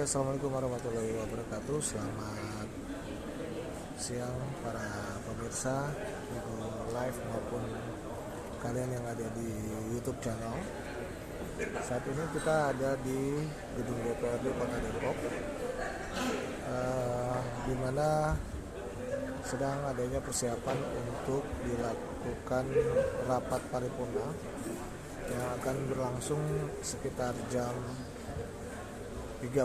Assalamualaikum warahmatullahi wabarakatuh. Selamat siang para pemirsa Bigo Live maupun kalian yang ada di YouTube channel. Saat ini kita ada di gedung DPRD Kota Depok, di mana sedang adanya persiapan untuk dilakukan rapat paripurna yang akan berlangsung sekitar jam 13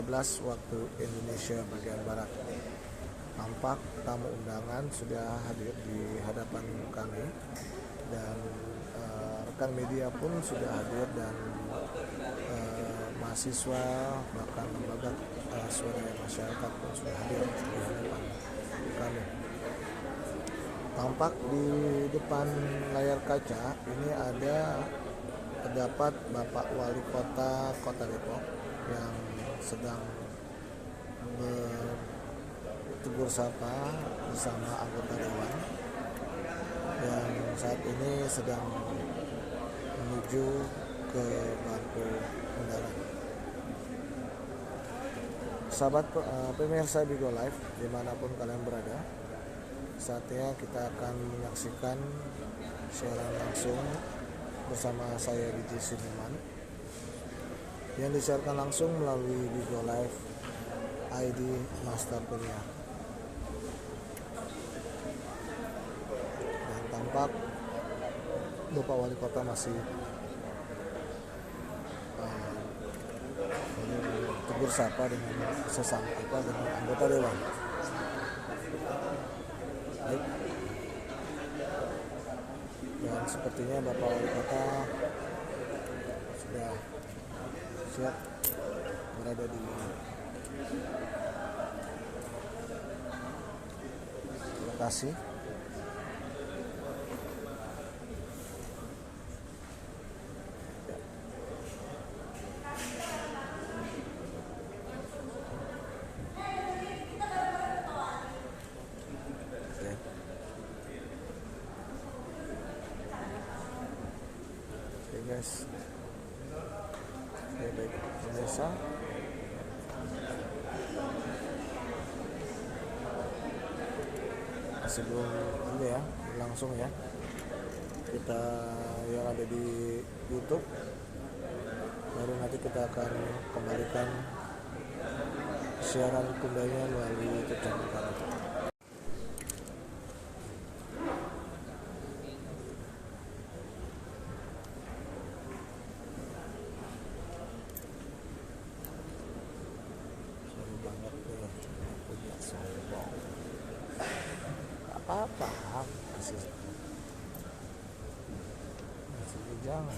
waktu Indonesia bagian Barat. Tampak tamu undangan sudah hadir di hadapan kami dan rekan media pun sudah hadir dan mahasiswa bahkan lembaga swadaya masyarakat pun sudah hadir di hadapan kami. Tampak di depan layar kaca ini terdapat Bapak Wali Kota Depok yang sedang bertegur sapa bersama anggota dewan yang saat ini sedang menuju ke bangku undangan. Sahabat pemirsa Bigo Live dimanapun kalian berada, saatnya kita akan menyaksikan siaran langsung bersama saya DJ Siniman yang disiarkan langsung melalui Bigo Live ID Master Kuliah. Dan tampak Bapak Wali Kota masih tegur sapa dengan dengan anggota dewan. Baik. Dan sepertinya Bapak Wali Kota sudah siap berada di lokasi. Oke guys. Oke, baik pemirsa, sebelum ini ya langsung ya kita yang ada di YouTube, baru nanti kita akan kembalikan siaran kembali melalui YouTube channel kami. Apa masih jangan.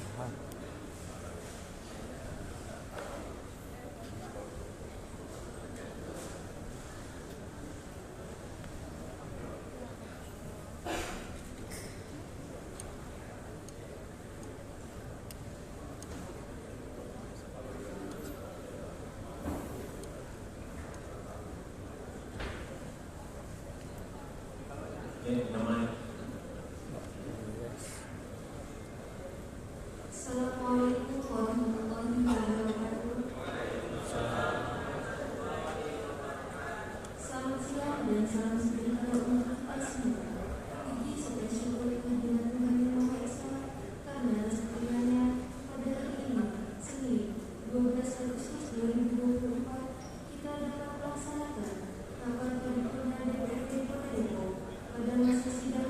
Assalamualaikum warahmatullahi wabarakatuh. Selamat siang dan salam sejahtera untuk kita semua. Puji serta syukur kehadiran Tuhan Yang Maha Esa karena sekiranya pada hari ini, Senin 12 Agustus 2024, kita dapat melaksanakan rapat paripurna DPRD Kota Depok pada masa sidang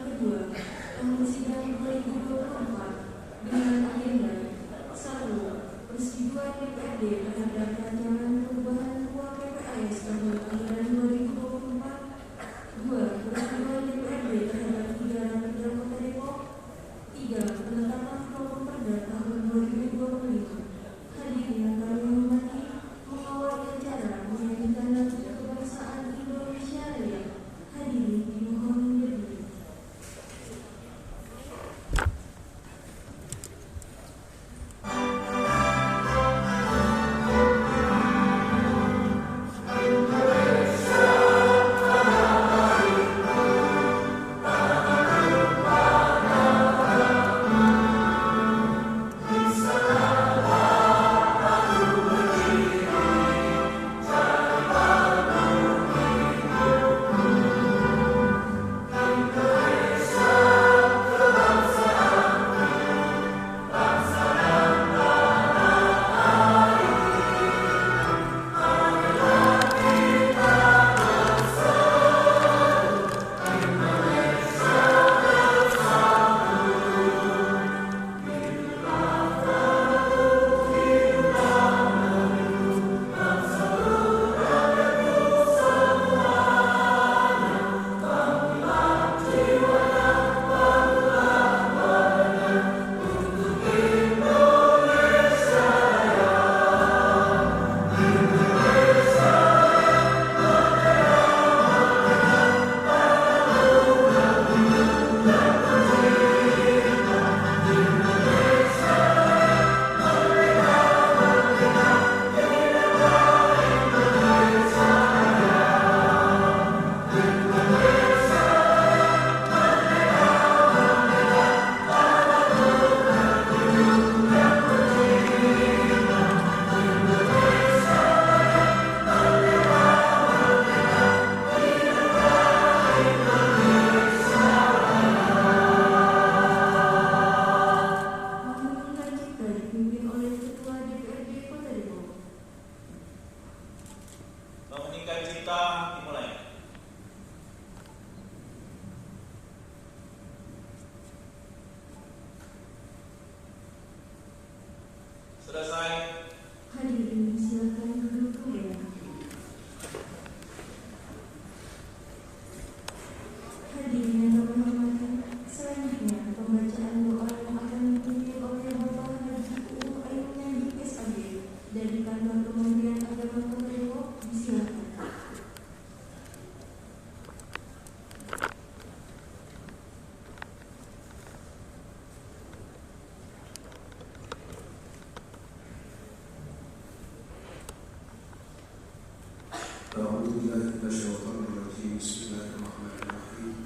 بالله من الشيطان الرجيم. بسم الله الرحمن الرحيم.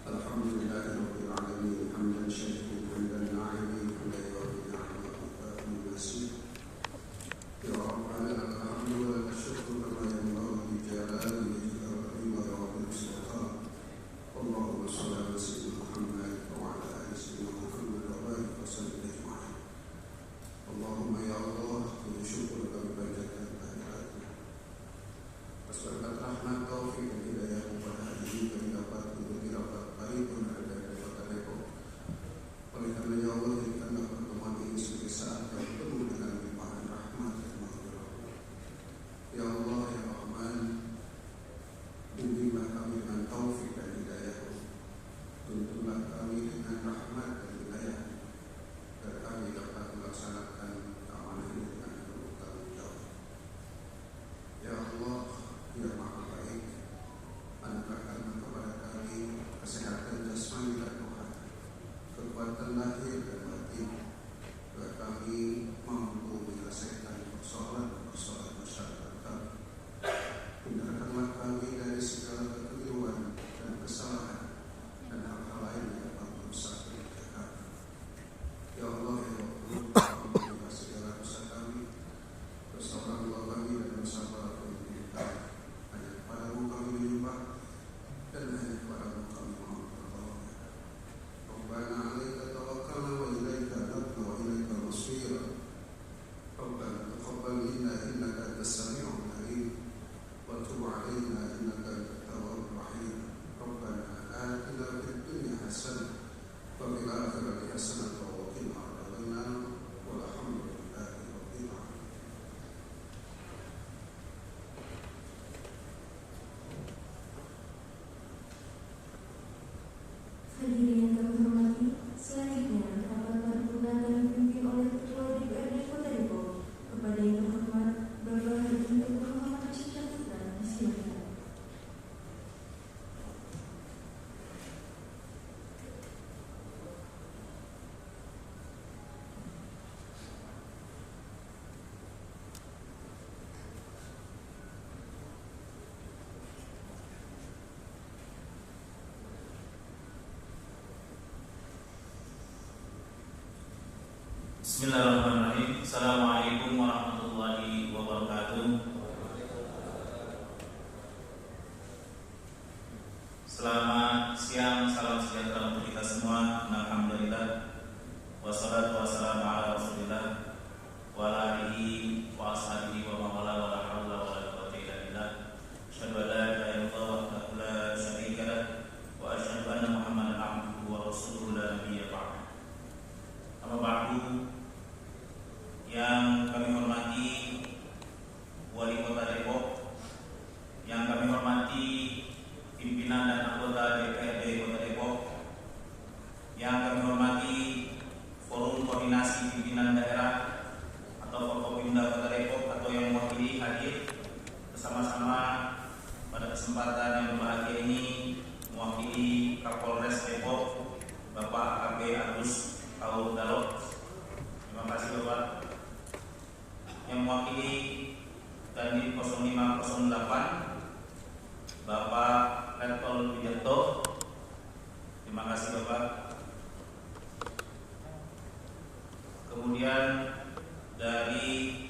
الحمد لله رب العالمين حمدا شاكرا حمدا ناعما حمدا يوافي نعمه ويكافئ المزيد. يا ربنا لك الحمد ولك الشكر كما ينبغي لجلال وجهك وعظيم سلطانك. اللهم صل على سيدنا محمد وعلى ال سيدنا محمد وبارك وسلم اجمعين. اللهم يا الله puji syukur kami panjatkan kehadiratmu. Berkat rahmat taufik dan hidayah pada hari ini kami dapat mengikuti rapat paripurna dari Kota Depok. Oleh karena ya Allah jadikanlah pertemuan ini sebagai saat yang penuh dengan limpahan rahmat dan maghfirah. Ya Allah ya Rahman, bimbinglah kami dengan taufik dan hidayah-Mu. Tuntunlah kami dengan rahmat dan hidayah agar kami dapat melaksanakan amanah ini dengan penuh tanggung jawab. Ya Allah, Ya Maha Baik, anugerahkanlah kepada kami kesehatan jasmani dan rohani, kekuatan lahir dan batin, agar kami mampu menyelesaikan persoalan-persoalan masyarakat kami. Hindarkanlah kami dari segala kekeliruan dan kesalahan dan hal-hal lain yang dapat merusak kehidupan kami. Ya Allah, Ya Rabbul, ampunilah segala dosa kami, dosa orang tua kami dan dosa para pemimpin kami. Hanya kepadamu kami menyembah dan hanya kepadamu kami mohon pertolongan. Rabbana 'alaika tawakkalna wa ilaika anabna wa ilaika al-masir. Rabbana taqabbal minna innaka antas sami'ul 'alim wa tub 'alaina innaka antat tawwabur rahim. Rabbana atina fid dunya hasanah wa fil akhirati hasanah wa qina adzabannar. Walhamdulillahi rabbil alamin. Hadirin yang kami hormati, selanjutnya rapat paripurna akan dipimpin oleh Ketua DPRD Kota Depok. Kepada yang terhormat Bapak Haji Teguh Muhammad Cipta Putra, disilakan. Bismillahirrahmanirrahim. Assalamualaikum warahmatullahi wabarakatuh. Selamat siang, salam sejahtera untuk kita semua. Alhamdulillah. Wassalatu wassalamu ala Rasulillah wa ala alihi wa ashabihi wa man wala wa la haula wa la quwwata illa billah. Asyhadu an la ilaha illallah wahdahu la syarika lah wa asyhadu anna Muhammadan abduhu wa rasuluhu la nabiyya ba'd. Amma ba'du. Yang kami hormati Wali Kota Depok, yang kami hormati pimpinan dan anggota DPRD Kota Depok, yang kami hormati Forum Koordinasi Pimpinan Daerah atau Forkopimda Kota Depok atau yang mewakili hadir bersama-sama pada kesempatan yang berbahagia ini mewakili Kapolres Depok Bapak AKP Agus Paul Dalot. Terima kasih Bapak. Yang mewakili Dandim 0508 Bapak Letkol Wijanto. Terima kasih Bapak. Kemudian dari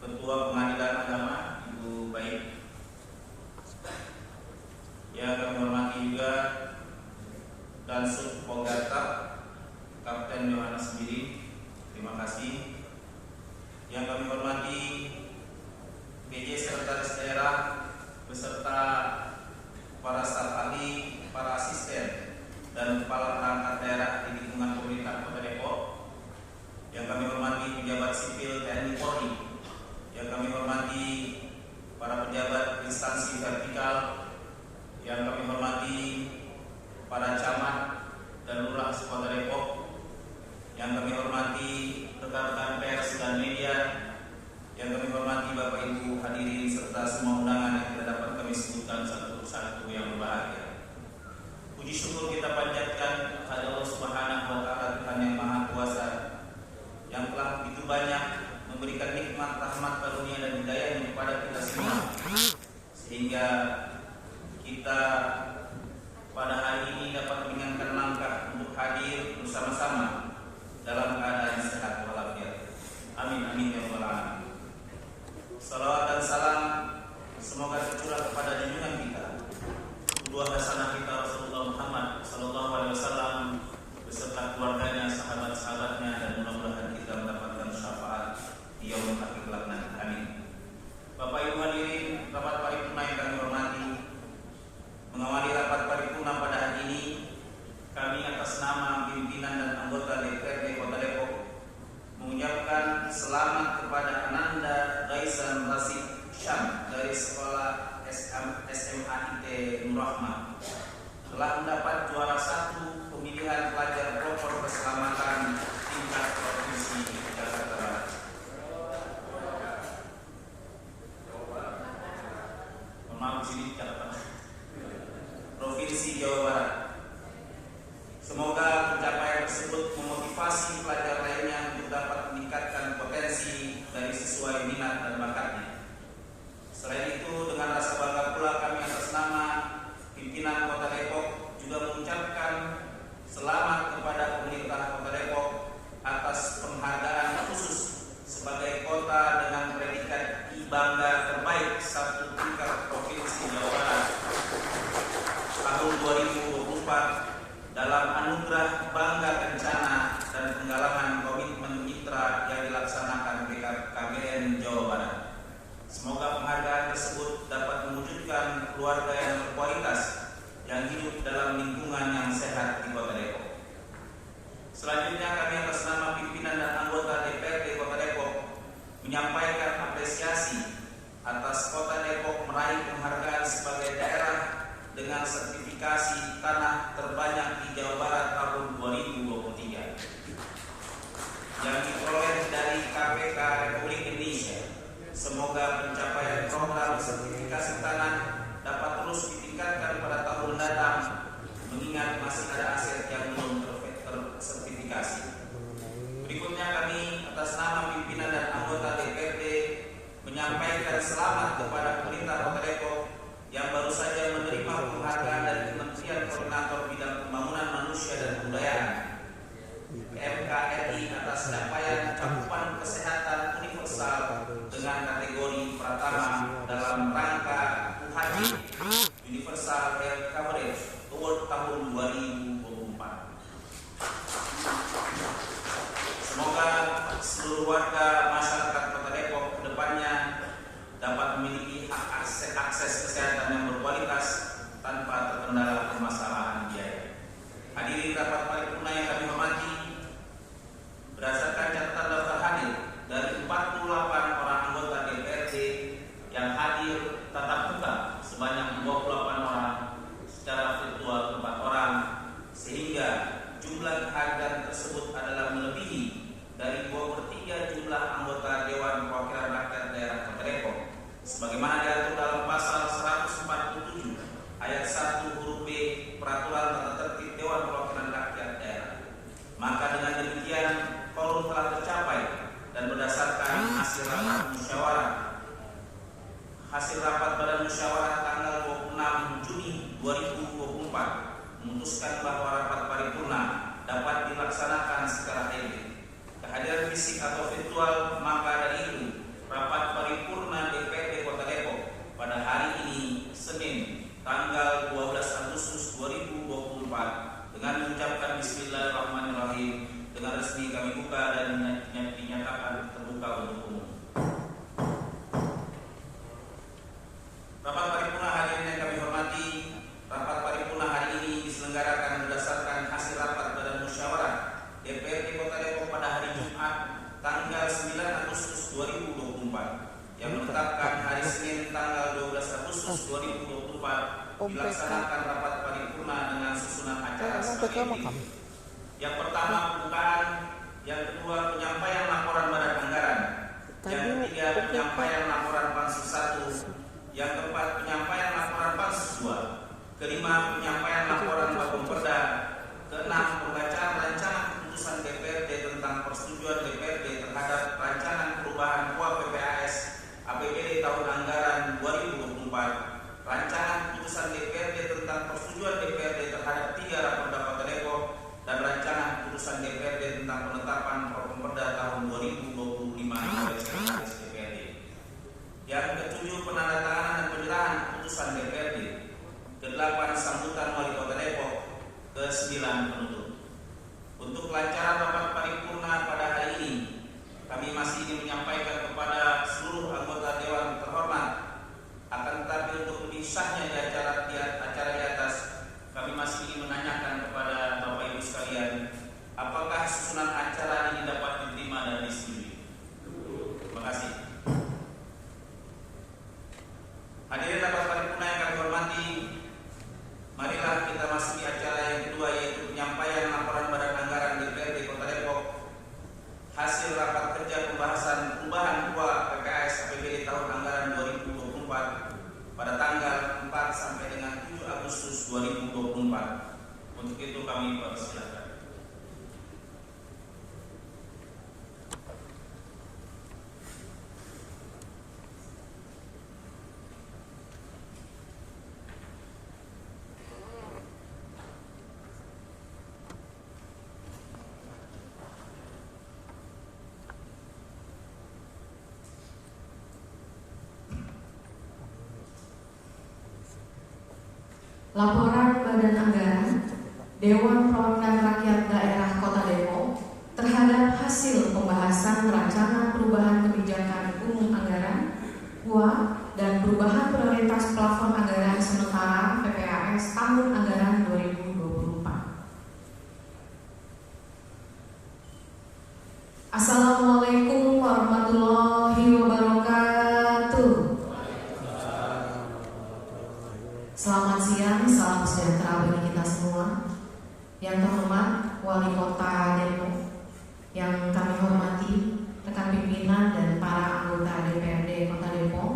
Ketua Pengadilan Agama Ibu Baik, yang kami hormati juga Dansub Pogata Kapten Yohanes sendiri. Terima kasih. Yang kami hormati PJ Sekretaris Daerah beserta para staf ahli, para asisten dan kepala perangkat daerah di lingkungan pemerintah Kota Depok. Yang kami hormati pejabat sipil TNI Polri. Yang kami hormati para pejabat instansi vertikal. Yang kami hormati para camat dan lurah Kota Depok. Yang kami hormati rekan-rekan pers dan media, yang kami hormati Bapak Ibu hadirin serta semua undangan yang tidak dapat kami sebutkan satu persatu yang berbahagia. Puji syukur kita panjatkan kepada Allah Subhanahu wa taala, Tuhan yang Maha Kuasa, yang telah begitu banyak memberikan nikmat, rahmat, karunia dan hidayah kepada sehingga kita pada hari ini dapat meringankan langkah untuk hadir bersama-sama dalam keadaan sehat walafiat. Amin amin ya rabbal alamin. Salawat dan salam semoga tercurah kepada junjungan kita, kedua hasanah kita Rasulullah Muhammad sallallahu alaihi wasallam beserta keluarganya, sahabat-sahabatnya, dan mudah-mudahan kita mendapatkan syafaat di yaumul akhir kelak nanti. Amin. Bapak Ibu hadirin rapat paripurna yang kami hormati, mengawali rapat paripurna pada hari ini, kami atas nama pimpinan dan anggota DPRD Kota Depok mengucapkan selamat kepada Ananda Gaisan Rasid Syam dari Sekolah SMA IT Nur Rahmah telah mendapat juara 1 pemilihan pelajar pelopor keselamatan tingkat provinsi Jakarta Barat. Maaf sini Jakarta Provinsi Jawa Barat. Semoga pencapaian tersebut memotivasi pelajar lainnya untuk dapat meningkatkan potensi dari sesuai minat dan bakatnya. Selain itu, dengan rasa bangga pula kami atas nama pimpinan Kota Depok juga mengucapkan selamat kepada pemerintah Kota Depok atas penghargaan khusus sebagai kota dengan predikat Bangga Terbaik 1 tingkat Provinsi Jawa Barat tahun 2024 dalam anugerah Bangga Kencana dan Penggalangan Komitmen Mitra yang dilaksanakan BKKBN Jawa Barat. Semoga penghargaan tersebut dapat mewujudkan keluarga yang berkualitas yang hidup dalam lingkungan yang sehat di Kota Depok. Selanjutnya kami atas nama pimpinan dan anggota DPRD Kota Depok menyampaikan apresiasi atas Kota Depok meraih penghargaan sebagai daerah dengan sertifikasi tanah terbanyak di Jawa Barat tahun 2023 yang diperoleh dari KPK Republik Indonesia. Semoga pencapaian program sertifikasi tanah dapat terus ditingkatkan pada tahun mendatang, mengingat masih ada aset yang belum tersertifikasi. Berikutnya kami atas nama pimpinan dan anggota DPRD menyampaikan selamat kepada pemerintah Kota Depok yang baru saja menerima penghargaan dari Kementerian Koordinator Bidang Pembangunan Manusia dan Kebudayaan KMKRI atas capaian cakupan kesehatan universal dengan kategori pertama dalam rangka UHD Universal Health Coverage Award tahun 2024. Semoga seluruh warga masyarakat Kota Depok kedepannya dapat memiliki akses kesehatan yang berkualitas tanpa terkendala permasalahan biaya. Hadirin rapat paripurna yang kami hormati, berdasarkan catatan daftar hadir dari 48 orang anggota DPRD yang hadir tatap muka sebanyak 28 orang, secara virtual 4 orang, sehingga jumlah kehadiran tersebut adalah melebihi dari 2/3 jumlah anggota Dewan Perwakilan Rakyat Daerah Kota Depok sebagaimana diatur dalam pasal 147 ayat 1 huruf B Peraturan Tata Tertib Dewan Perwakilan Rakyat Daerah. Maka dengan demikian quorum telah tercapai dan berdasarkan hasil rapat Badan Musyawarah tanggal 26 Juni 2024 memutuskan bahwa rapat paripurna dapat dilaksanakan secara hybrid, kehadiran fisik atau virtual. Maka dari itu rapat paripurna DPRD Kota Depok pada hari ini Senin tanggal 12 Agustus 2024 dengan mengucapkan Bismillahirrahmanirrahim dengan resmi kami buka dan dinyatakan terbuka untuk umum. Rapat paripurna hadirin yang kami hormati, rapat paripurna hari ini diselenggarakan berdasarkan hasil rapat Badan Musyawarah DPRD Kota Depok pada hari Jumat tanggal 9 Agustus 2024 yang menetapkan hari Senin tanggal 12 Agustus 2024 dilaksanakan rapat paripurna dengan susunan acara sebagai berikut. Yang pertama pembukaan, yang kedua penyampaian laporan badan anggaran, yang ketiga penyampaian laporan Pansus 1, yang keempat penyampaian laporan Pansus 2, kelima penyampaian laporan Bapemperda, keenam pembacaan rancangan keputusan DPRD tentang persetujuan DPRD terhadap rancangan perubahan KUA PPAS APBD tahun anggaran 2024, merupakan sambutan Wali Kota Depok ke-9 penutup. Untuk kelancaran rapat paripurna pada hari ini, kami masih ingin menyampaikan kepada seluruh anggota Dewan terhormat. Akan tetapi untuk lebih sahnya di acara di atas, kami masih ingin menanyakan kepada Bapak Ibu sekalian, apakah susunan acara ini dapat diterima dan disetujui? Terima kasih. Hadirin rapat paripurna yang kami hormati, marilah kita masuki acara yang kedua, yaitu penyampaian laporan Badan Anggaran DPRD Kota Depok hasil rapat kerja pembahasan perubahan KUA PPAS APBD tahun anggaran 2024 pada tanggal 4 sampai dengan 7 Agustus 2024. Untuk itu kami persilakan. Laporan Badan Anggaran Dewan Perwakilan Rakyat Daerah Kota Depok terhadap hasil pembahasan rancangan perubahan kebijakan umum anggaran KUA dan perubahan prioritas plafon anggaran sementara PPAS tahun anggaran 2024. Assalamualaikum warahmatullahi wabarakatuh. Selamat siang, salam sejahtera bagi kita semua. Yang terhormat Wali Kota Depok, yang kami hormati rekan pimpinan dan para anggota DPRD Kota Depok,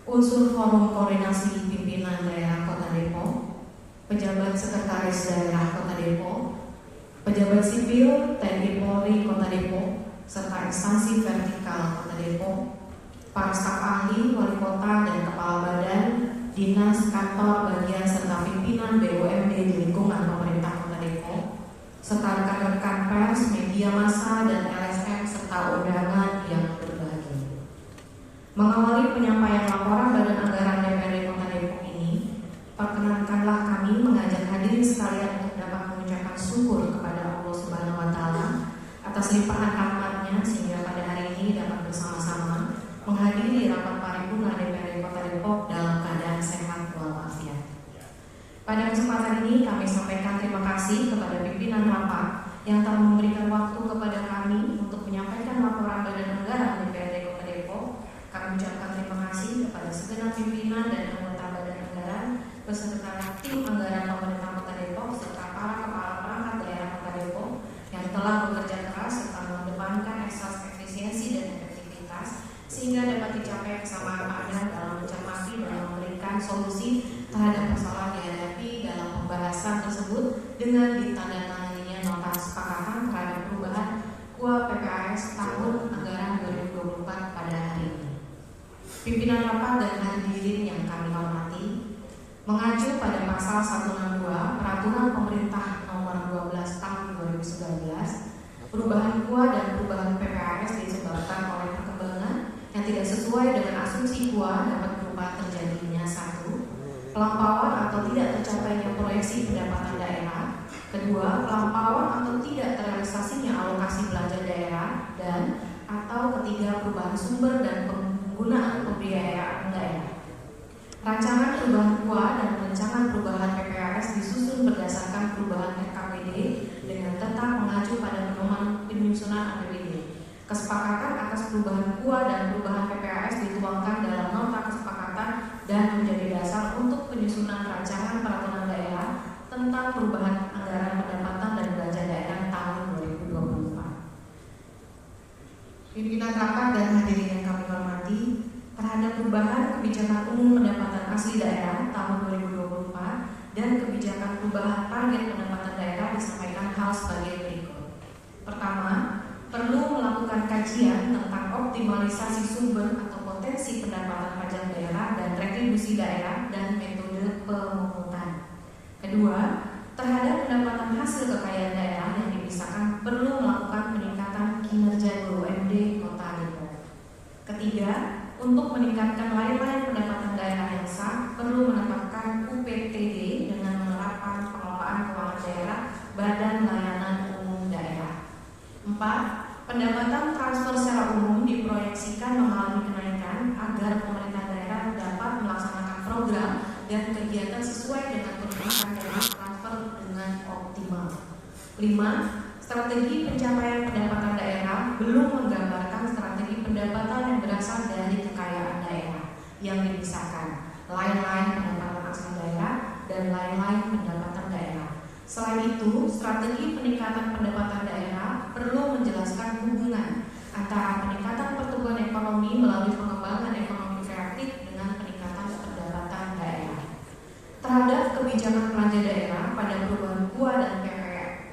unsur forum koordinasi pimpinan daerah Kota Depok, pejabat sekretaris daerah Kota Depok, pejabat sipil TNI Polri Kota Depok, serta instansi vertikal Kota Depok, para staf ahli, wali kota dan kepala badan, dinas, kantor, bagian, serta pimpinan BUMD di lingkungan pemerintah Kota Depok, serta rekan-rekan pers, media massa, dan LSM, serta undangan yang berbahagia. Mengawali penyampaian laporan Badan Anggaran DPRD Kota Depok ini, perkenankanlah kami mengajak hadirin sekalian untuk dapat mengucapkan syukur kepada Allah Subhanahu wa Ta'ala atas limpahan rahmat-Nya sehingga pada hari ini dapat bersama-sama menghadiri rapat paripurna DPRD Kota Depok dalam keadaan sehat walafiat. Pada kesempatan ini kami sampaikan terima kasih kepada pimpinan rapat yang telah memberikan waktu kepada kami untuk menyampaikan laporan Badan Anggaran DPRD Kota Depok. Kami ucapkan terima kasih kepada segenap pimpinan dan anggota Badan Anggaran beserta tim anggaran pemerintah Kota Depok serta para kepala perangkat daerah Kota Depok yang telah bekerja keras serta mengedepankan asas efisiensi dan efektivitas sehingga dapat dicapai kesamaan pandangan dalam mencermati dan memberikan solusi terhadap persoalan dihadapi dalam pembahasan tersebut dengan ditandatanganinya nota kesepakatan terhadap perubahan KUA PPAS tahun anggaran 2024 pada hari ini. Pimpinan rapat dan hadirin yang kami hormati, mengacu pada pasal 162 Peraturan Pemerintah Nomor 12 Tahun 2019, perubahan KUA dan perubahan PPAS disebabkan oleh perkembangan yang tidak sesuai dengan asumsi KUA dapat berupa terjadinya 1. Pelampauan atau tidak tercapainya proyeksi pendapatan daerah. 2. Pelampauan atau tidak terrealisasinya alokasi belanja daerah dan atau 3. Perubahan sumber dan penggunaan pembiayaan daerah. Rancangan perubahan KUA dan rancangan perubahan PPAS disusun berdasarkan perubahan RKPD dengan tetap mengacu pada penyusunan APBD. Kesepakatan atas perubahan KUA dan perubahan PPAS dituangkan dalam nota kesepakatan dan menjadi dasar untuk penyusunan rancangan peraturan daerah tentang perubahan anggaran pendapatan dan belanja daerah tahun 2024. Pimpinan rapat dan hadirin yang kami hormati, terhadap perubahan kebijakan umum pendapatan asli daerah tahun 2024 dan kebijakan perubahan target pendapatan daerah disampaikan hal sebagai berikut. Pertama, perlu melakukan kajian tentang optimalisasi sumber atau potensi pendapatan pajak daerah dan retribusi daerah dan metode pemungutan. Kedua, terhadap pendapatan hasil kekayaan daerah yang dipisahkan perlu melakukan peningkatan kinerja BUMD Kota Depok. Ketiga, untuk meningkatkan lain-lain pendapatan daerah yang sah perlu menetapkan UPTD 5. Strategi pencapaian pendapatan daerah belum menggambarkan strategi pendapatan yang berasal dari kekayaan daerah yang dipisahkan, lain-lain pendapatan asli daerah dan lain-lain pendapatan daerah. Selain itu, strategi peningkatan pendapatan daerah perlu menjelaskan hubungan antara peningkatan pertumbuhan ekonomi melalui pengembangan ekonomi kreatif dengan peningkatan pendapatan daerah. Terhadap kebijakan belanja daerah pada perubahan KUA dan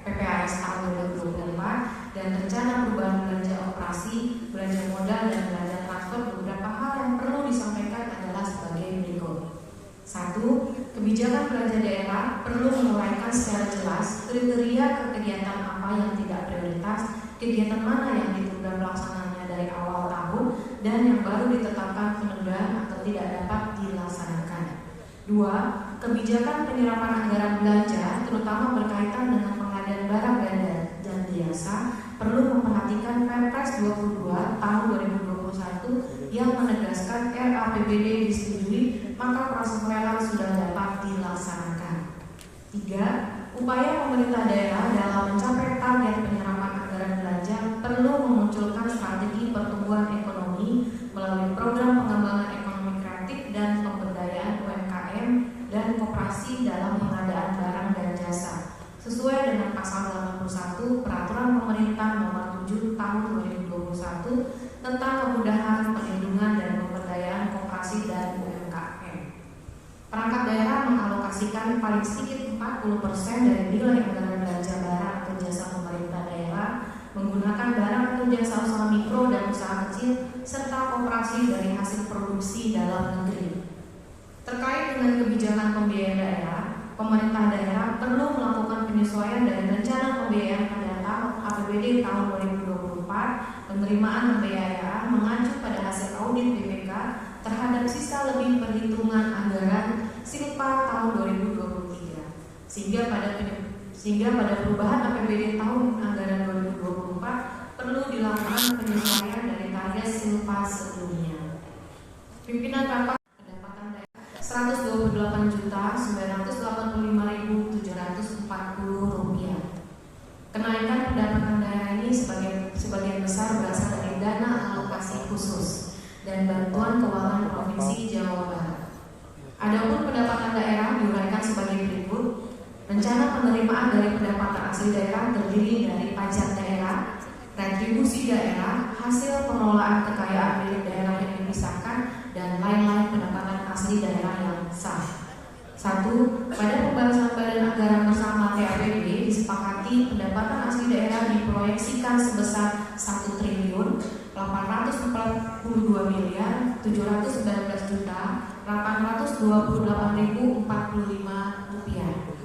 PPAS tahun 2024 dan rencana perubahan belanja operasi, belanja modal dan belanja transfer, beberapa hal yang perlu disampaikan adalah sebagai berikut. 1. Kebijakan belanja daerah perlu menguraikan secara jelas kriteria kegiatan apa yang tidak prioritas, kegiatan mana yang ditunda pelaksanaannya dari awal tahun, dan yang baru ditetapkan penundaan atau tidak dapat dilaksanakan. 2. Kebijakan penyerapan anggaran belanja, terutama berkaitan dengan pengadaan barang dan jasa, perlu memperhatikan Perpres 22 tahun 2021 yang menegaskan RAPBD disetujui, maka proses lelang sudah dapat dilaksanakan. 3. Upaya pemerintah daerah dalam mencapai target penyerapan anggaran belanja perlu memunculkan strategi pertumbuhan ekonomi melalui program pengembangan ekonomi kreatif dan pemberdayaan UMKM dan koperasi dalam pengadaan barang dan jasa, sesuai dengan pasal 81 Peraturan Pemerintah Nomor 7 Tahun 2021 tentang kemudahan perlindungan dan pemberdayaan koperasi dan UMKM. Perangkat daerah mengalokasikan paling sedikit 40% dari nilai anggaran belanja barang atau jasa pemerintah daerah menggunakan barang atau jasa usaha mikro dan usaha kecil serta koperasi dari hasil produksi dalam negeri. Terkait dengan kebijakan pembiayaan daerah, pemerintah daerah perlu melakukan penyesuaian dari rencana pembiayaan pada tahun APBD tahun 2024, penerimaan pembiayaan mengacu pada hasil audit BPK terhadap sisa lebih perhitungan anggaran silpa tahun 2023, sehingga pada perubahan APBD tahun anggaran 2024 perlu dilakukan penyesuaian dari target silpa sebelumnya. Pimpinan rapat pendapatan daerah Rp128.985.740. Kenaikan pendapatan daerah ini sebagian besar berasal dari dana alokasi khusus dan bantuan keuangan Provinsi Jawa Barat. Adapun pendapatan daerah diuraikan sebagai berikut. Rencana penerimaan dari pendapatan asli daerah terdiri dari pajak daerah, retribusi daerah, hasil pengelolaan kekayaan milik daerah yang dipisahkan, dan lain-lain pendapatan asli daerah yang sah. 1. Pada pembahasan Badan Anggaran Bersama TAPBD disepakati pendapatan asli daerah diproyeksikan sebesar Rp1.482.719.828.045.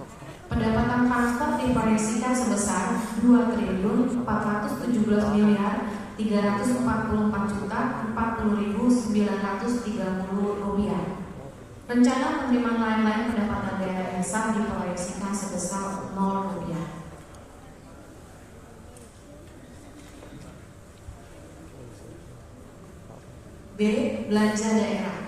Pendapatan transfer diproyeksikan sebesar Rp2.434.340.930. Rencana penerimaan lain-lain pendapatan daerah yang sah diproyeksikan sebesar Rp0. B. Belanja daerah.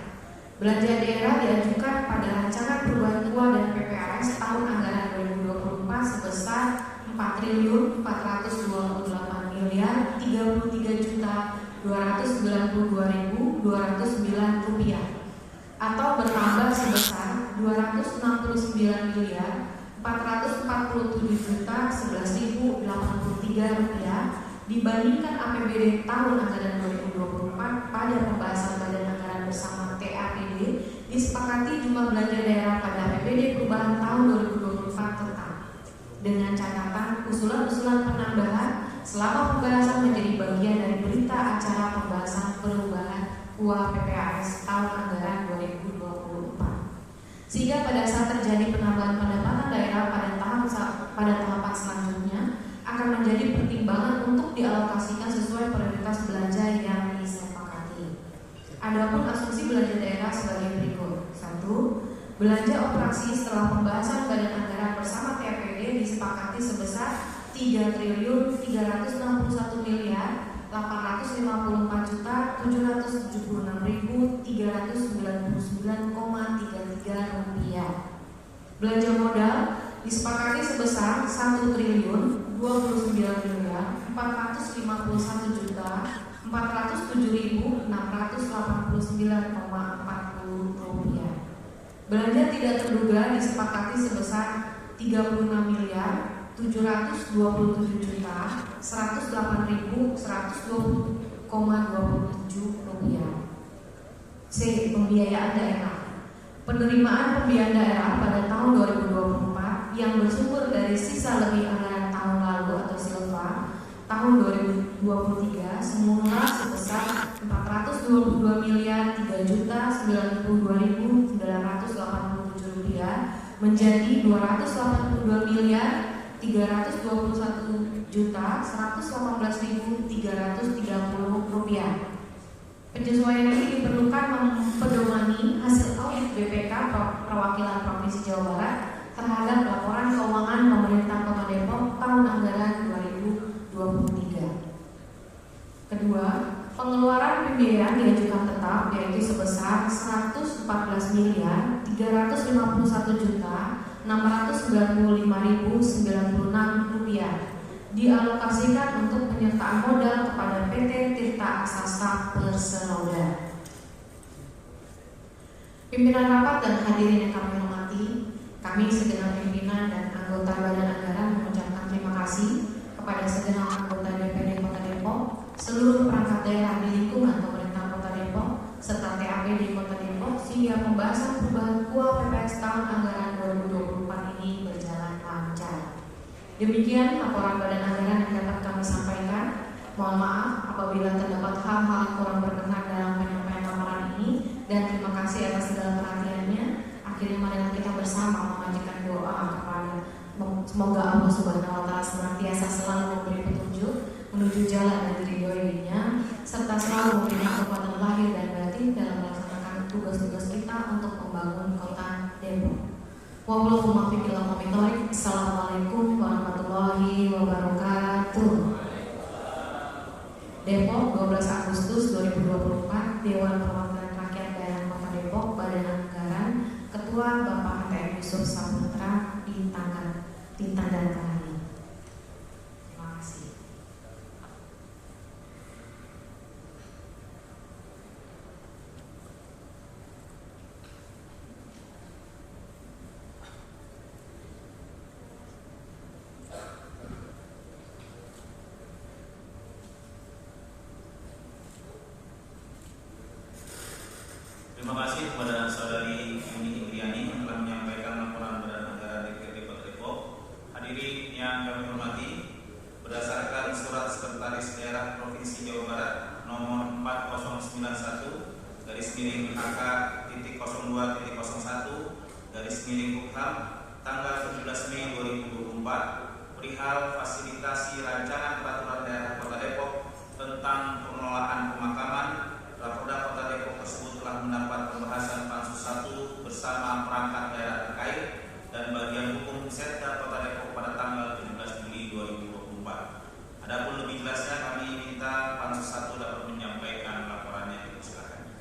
Belanja daerah diajukan pada rancangan perubahan KUA dan PPAS tahun anggaran 2024 sebesar Rp4.433.292.209 atau bertambah sebesar Rp269.447.011.083 dibandingkan APBD tahun anggaran 2024. Pada pembahasan Badan Anggaran Bersama TAPBD disepakati jumlah belanja daerah pada APBD perubahan tahun 2024 tetap, dengan catatan usulan-usulan penambahan selama pembahasan menjadi bagian dari berita acara pembahasan perubahan KUA PPAS tahun anggaran 2024, sehingga pada saat terjadi penambahan pendapatan daerah pada tahapan selanjutnya akan menjadi pertimbangan untuk dialokasikan sesuai prioritas belanja yang disepakati. Adapun asumsi belanja daerah sebagai berikut. 1. Belanja operasi setelah pembahasan Badan Anggaran Bersama TAPBD disepakati sebesar Rp3.384.796.399,33. Belanja modal disepakati sebesar Rp1.415.795.000. Rp29.407.689,40. Belanja tidak terduga disepakati sebesar Rp36.708.120,27. C. Pembiayaan daerah. Penerimaan pembiayaan daerah pada tahun 2024 yang bersumber dari sisa lebih anggaran tahun lalu atau silva tahun 2023 semula sebesar Rp422.003.092.987 menjadi Rp282.118.330. Penyesuaian ini diperlukan mempedomani hasil audit BPK Perwakilan Provinsi Jawa Barat terhadap laporan keuangan pemerintah Kota Depok tahun anggaran 2023. Kedua, pengeluaran pembiayaan diajukan tetap yaitu sebesar Rp114.351.695.096 dialokasikan untuk penyertaan modal kepada PT Tirta Aksasa Perseroda. Pimpinan rapat dan hadirin yang kami hormati, kami segenap pimpinan dan anggota Badan Anggaran mengucapkan terima kasih kepada segenap anggota DPD Kota Depok, seluruh perangkat daerah di lingkungan pemerintah Kota Depok, serta TAP di Kota Depok sehingga pembahasan perubahan KUA PPS tahun anggaran 2024 ini berjalan lancar. Demikian laporan Badan Anggaran yang dapat kami sampaikan. Mohon maaf apabila terdapat hal-hal yang kurang berkenan dalam penyampaian laporan ini, dan terima kasih atas segala perhatiannya. Akhirnya mari kita bersama memanjatkan doa kepada semoga Allah Subhanahu wa Ta'ala senantiasa selalu memberi petunjuk menuju jalan dan ridhonya, serta selalu memberi kekuatan lahir dan batin dalam melaksanakan tugas-tugas kita untuk membangun Kota Depok. Assalamualaikum warahmatullahi wabarakatuh. Depok, 12 Agustus 2024, Dewan Perwakilan Rakyat Daerah Kota Depok, Badan Anggaran, Ketua Bapak ATM Yusuf Saputra ditandatangani. Terima kasih. Terima kasih kepada Saudari Yuni Indriani yang telah menyampaikan laporan Badan Anggaran DPRD Kota Depok. Hadirin yang kami hormati, berdasarkan Surat Sekretaris Daerah Provinsi Jawa Barat nomor 4091/02.01 tanggal 17 Mei 2024 perihal fasilitasi rancangan peraturan daerah Kota Depok tentang pengelolaan pemakaman. Raporda Kota Depok tersebut telah mendapat pembahasan Pansus 1 bersama perangkat daerah terkait dan bagian hukum Setda Kota Depok pada tanggal 17 Juli 2024. Adapun lebih jelasnya kami minta Pansus 1 dapat menyampaikan laporannya. Silakan.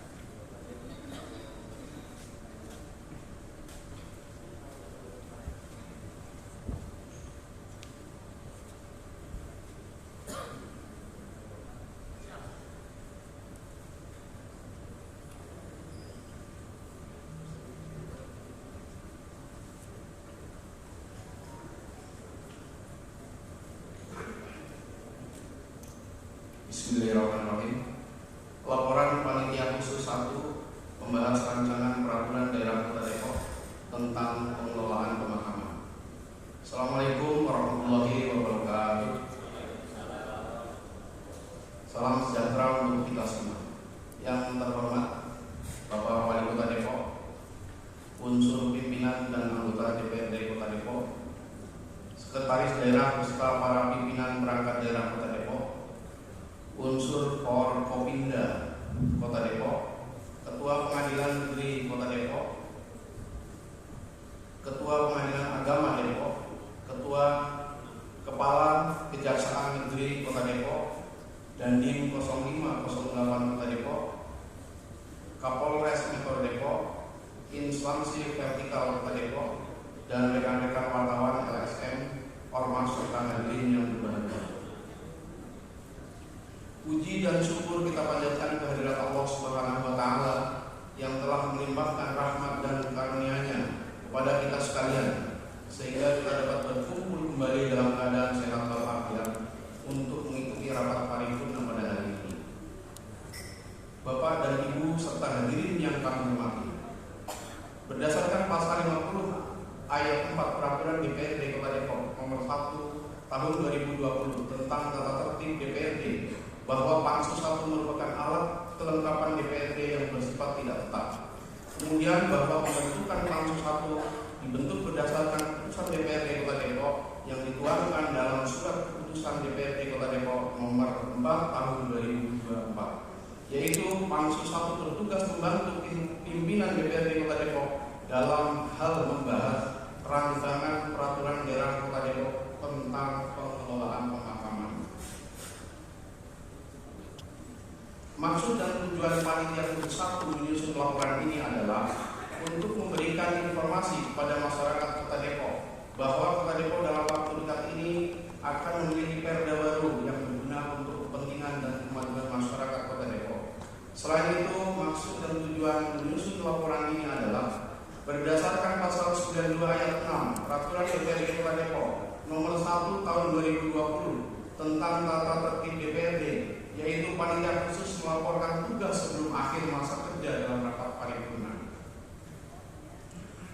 Bismillahirrahmanirrahim. Laporan Panitia Khusus 1 membahas rancangan peraturan daerah Kota Depok tentang pengelolaan pemakaman. Assalamualaikum warahmatullahi wabarakatuh. Salam sejahtera untuk kita semua. Yang terhormat Bapak Wali Kota Depok, unsur pimpinan dan anggota DPRD Kota Depok, Sekretaris Daerah beserta para pimpinan perangkat daerah Kota Depok, unsur Forkopimda Kota Depok, Ketua Pengadilan Negeri Kota Depok, Ketua Pengadilan Agama Depok, Ketua Kepala Kejaksaan Negeri Kota Depok, Dandim 0508 Kota Depok, Kapolres Metro Depok, instansi vertikal Kota Depok, dan rekan-rekan wartawan LSM, Ormas serta hadirin yang Peraturan DPRD Kota Depok Nomor 1 Tahun 2020 tentang tata tertib DPRD, bahwa Pansus 1 merupakan alat kelengkapan DPRD yang bersifat tidak tetap. Kemudian bahwa pembentukan Pansus 1 dibentuk berdasarkan keputusan DPRD Kota Depok yang dituangkan dalam Surat Keputusan DPRD Kota Depok Nomor 4 Tahun 2024, yaitu Pansus 1 bertugas membantu pimpinan DPRD Kota Depok dalam hal membahas rancangan peraturan daerah Kota Depok tentang pengelolaan pemakaman. Maksud dan tujuan panitia khusus 1 menyusun laporan ini adalah untuk memberikan informasi kepada masyarakat Kota Depok bahwa Kota Depok dalam waktu dekat ini akan memiliki perda baru yang berguna untuk kepentingan dan kemajuan masyarakat Kota Depok. Selain itu, maksud dan tujuan menyusun laporan ini adalah berdasarkan pasal 92 ayat 6 Peraturan DPRD Kota Depok Nomor 1 Tahun 2020 tentang tata tertib DPRD, yaitu panitia khusus melaporkan tugas sebelum akhir masa kerja dalam rapat paripurna.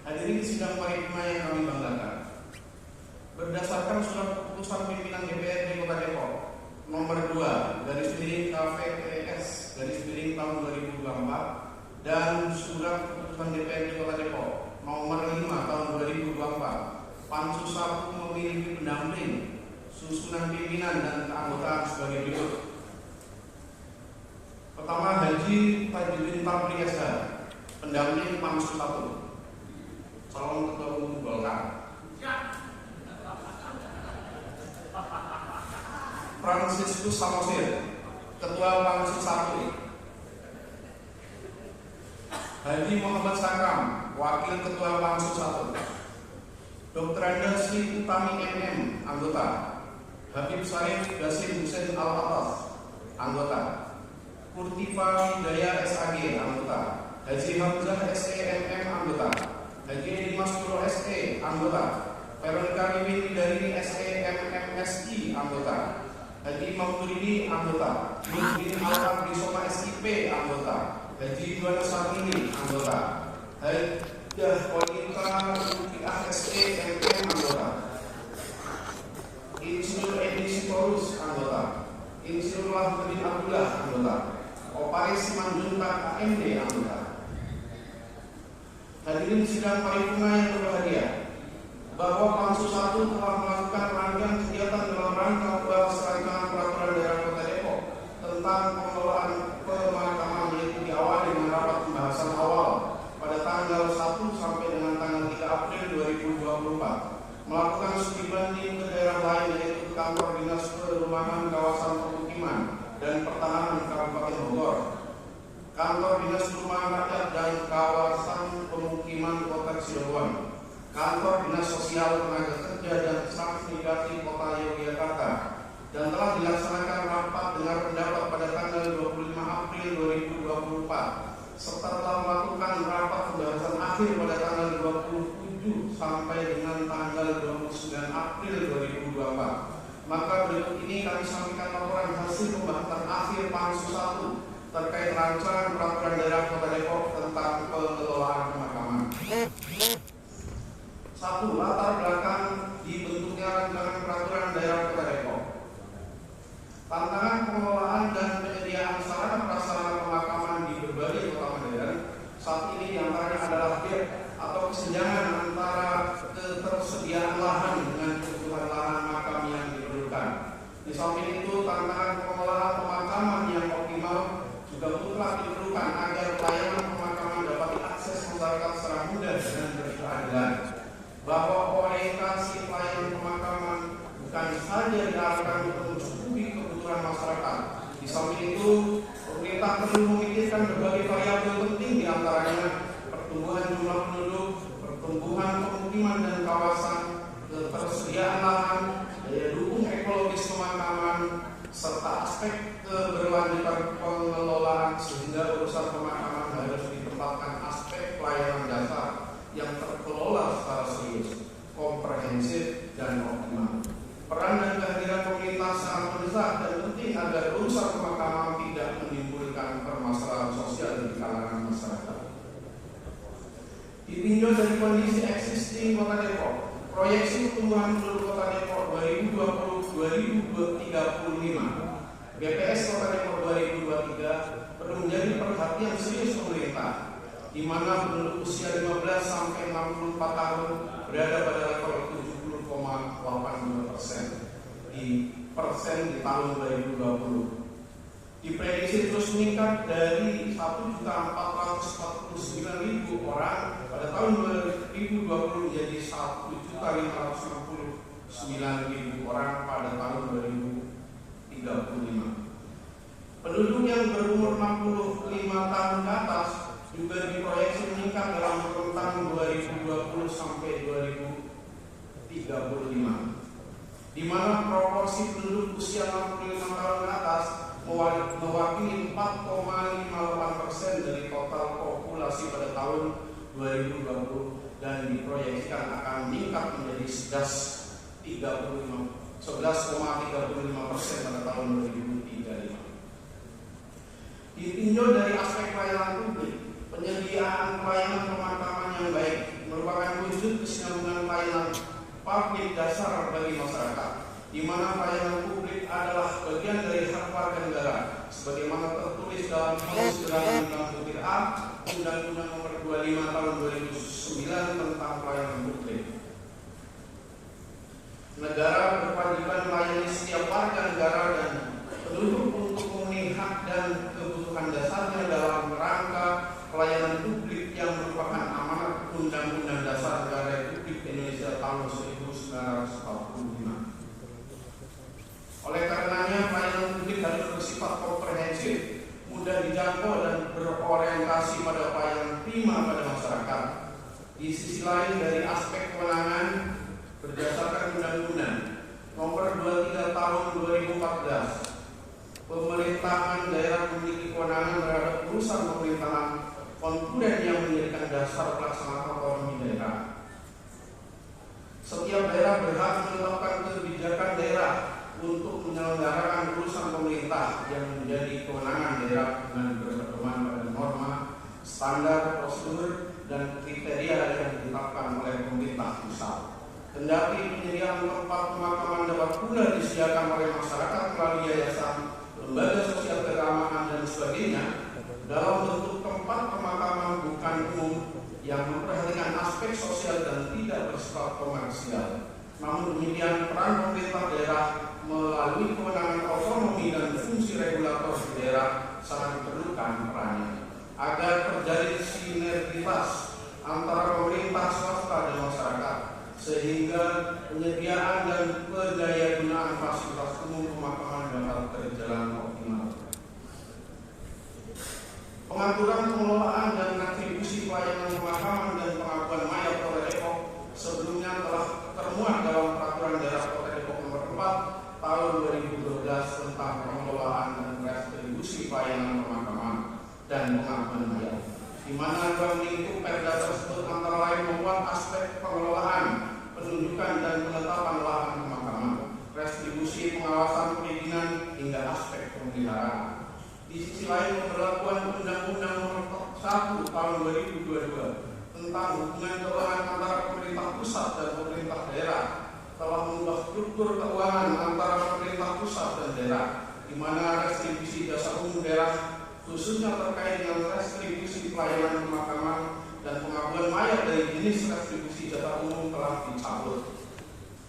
Hadirin sidang paripurna yang kami banggakan, berdasarkan surat keputusan pimpinan DPRD Kota Depok Nomor 2 /KPPS tahun 2024 dan surat keputusan DPRD Kota Depok Nomor 5 tahun 2024, Pansus 1 memiliki pendamping, susunan pimpinan dan keanggotaan sebagai berikut. Pertama, Haji Tajuddin Tabri SH, pendamping Pansus 1, calon ketua umum Golkar. Franciscus Samosir, ketua Pansus 1. Haji Muhammad Sakam, wakil ketua Pansus 1. Dr. Anda Sri Utami MM, anggota. Habib Syarif Basim Hussein Al-Atas, anggota. Kurtiva Hidayah SAG, anggota. Haji Hamzah SEMM, anggota. Haji Dimas Puro SE, anggota. Veronica Riwin dari SEMMSI, anggota. Haji Imam Turidi, anggota. Nurdin Al-Abdi Soma SIP, anggota. Haji Yuwana Sarmini, anggota. Hajjah Kolita Rukiah SEMM, anggota. Insinyur Edi Sitorus, anggota. Insinyur Wahidin Abdullah, anggota. Oparis Simanjuntak AMD, anggota. Hadirin sidang paripurna yang berbahagia, bahwa Pansus 1 telah melakukan rangkaian kegiatan dalam rangka membahas rancangan peraturan daerah Kota Depok tentang pengelolaan pemakaman, yaitu diawali dengan rapat pembahasan awal pada tanggal 1 sampai dengan tanggal 3 April 2024, melakukan studi banding ke daerah lain, yaitu kantor dinas perumahan kawasan pemukiman dan pertanahan Kabupaten Bogor, kantor dinas perumahan rakyat dan kawasan pemukiman Kota Cirebon, kantor dinas sosial tenaga kerja dan transmigrasi Kota Yogyakarta, dan telah dilaksanakan rapat dengar pendapat pada tanggal 25 April 2024, serta telah melakukan rapat pembahasan akhir pada tanggal 27 sampai dengan tanggal 29 April 2024. Maka berikut ini kami sampaikan laporan hasil pembahasan akhir Pansus 1 terkait rancangan peraturan daerah Kota Depok tentang pengelolaan pemakaman. 1. Latar belakang dibentuknya rancangan peraturan daerah Kota Depok. Tantangan pengelolaan dan penyediaan sarana prasarana pemakaman di berbagai kota modern saat ini diantaranya adalah gap atau kesenjangan antara ketersediaan lahan dengan kebutuhan lahan makam yang diperlukan. Di samping itu, tantangan pengelolaan pemakaman yang optimal juga mutlak diperlukan agar pelayanan pemakaman dapat diakses masyarakat secara mudah dan berkeadilan. Bahwa orientasi pelayanan pemakaman bukan saja diarahkan untuk mencukupi kebutuhan masyarakat. Di samping itu, pemerintah perlu memikirkan berbagai variabel penting, diantaranya pertumbuhan jumlah penduduk, pertumbuhan pemukiman dan kawasan, ketersediaan lahan, daya dukung ekologis pemakaman, serta aspek keberlanjutan pengelolaan, sehingga urusan pemakaman harus ditempatkan aspek pelayanan dasar yang terkelola secara serius, komprehensif, dan optimal. Peran dan kehadiran pemerintah sangat mendesak dan penting agar urusan pemakaman tidak menimbulkan permasalahan sosial di kalangan masyarakat. Ditinjau dari kondisi existing Kota Depok, Proyeksi pertumbuhan penduduk Kota Depok 2020-2035 BPS Kota Depok 2023 perlu menjadi perhatian serius pemerintah, di mana penduduk usia 15 sampai 64 tahun berada pada level 70,82% di tahun 2020. Diprediksi terus meningkat dari 1.449.000 orang pada tahun 2020 menjadi 1.569.000 orang pada tahun 2035. Penduduk yang berumur 65 tahun ke atas juga diproyeksi meningkat dalam rentang 2020 sampai 2035, di mana proporsi penduduk usia 65 tahun ke atas mewakili 4,58% dari total populasi pada tahun 2020 dan diproyeksikan akan meningkat menjadi 11,35% pada tahun 2035. Ditinjau dari aspek pelayanan publik, penyediaan pelayanan pemakaman yang baik merupakan wujud kesinambungan pelayanan publik dasar bagi masyarakat, di mana pelayanan publik adalah bagian dari hak warga negara, sebagaimana tertulis dalam Konstitusi Undang-Undang A, Undang-Undang Nomor 25 Tahun 2009 tentang pelayanan publik. Negara berkewajiban melayani setiap warga negara dan penduduk untuk memenuhi hak dan kebutuhan dasarnya dalam rangka pelayanan publik yang merupakan amanat Undang-Undang Dasar Negara Republik Indonesia tahun 1945. Oleh karenanya, pelayanan publik harus bersifat komprehensif, mudah dijangkau dan berorientasi pada pelayanan prima pada masyarakat. Di sisi lain, dari aspek kewenangan berdasarkan Undang-Undang Nomor 23 Tahun 2014, pemerintahan daerah memiliki kewenangan terhadap urusan pemerintahan konkuren yang menjadikan dasar pelaksanaan otonomi daerah. Setiap daerah berhak menetapkan kebijakan daerah untuk menyelenggarakan urusan pemerintah yang menjadi kewenangan daerah dengan berpedoman pada norma, standar, prosedur, dan kriteria yang ditetapkan oleh pemerintah pusat. Kendati penyediaan tempat pemakaman dapat pula disediakan oleh masyarakat melalui yayasan, lembaga sosial keagamaan dan sebagainya, dalam bentuk tempat pemakaman bukan umum yang memperhatikan aspek sosial dan tidak bersifat komersial. Namun demikian, peran pemerintah daerah melalui kewenangan otonomi dan fungsi regulator di daerah sangat diperlukan perannya agar terjadi sinergitas antara pemerintah, swasta, dan masyarakat, sehingga penyediaan dan pendayagunaan fasilitas umum pemakaman dapat berjalan optimal. Pengaturan pengelolaan dan atribusi pelayanan pemakaman dan pengakuan mayat Kota Depok sebelumnya telah termuat dalam Peraturan Daerah Kota Depok Nomor 4 Tahun 2012 tentang pengelolaan dan retribusi pelayanan pemakaman dan pengakuan mayat, di mana ruang lingkup Perda tersebut antara lain membuat aspek pengelolaan, penunjukan dan penetapan lahan pemakaman, retribusi, pengawasan perizinan hingga aspek pemeliharaan. Di sisi lain, pemberlakuan Undang-Undang Nomor 1 Tahun 2022 tentang hubungan keuangan antara pemerintah pusat dan pemerintah daerah telah mengubah struktur keuangan antara pemerintah pusat dan daerah, di mana retribusi jasa umum daerah khususnya terkait dengan retribusi pelayanan pemakaman dan pengakuan mayat dari jenis retribusi jasa umum telah dicabut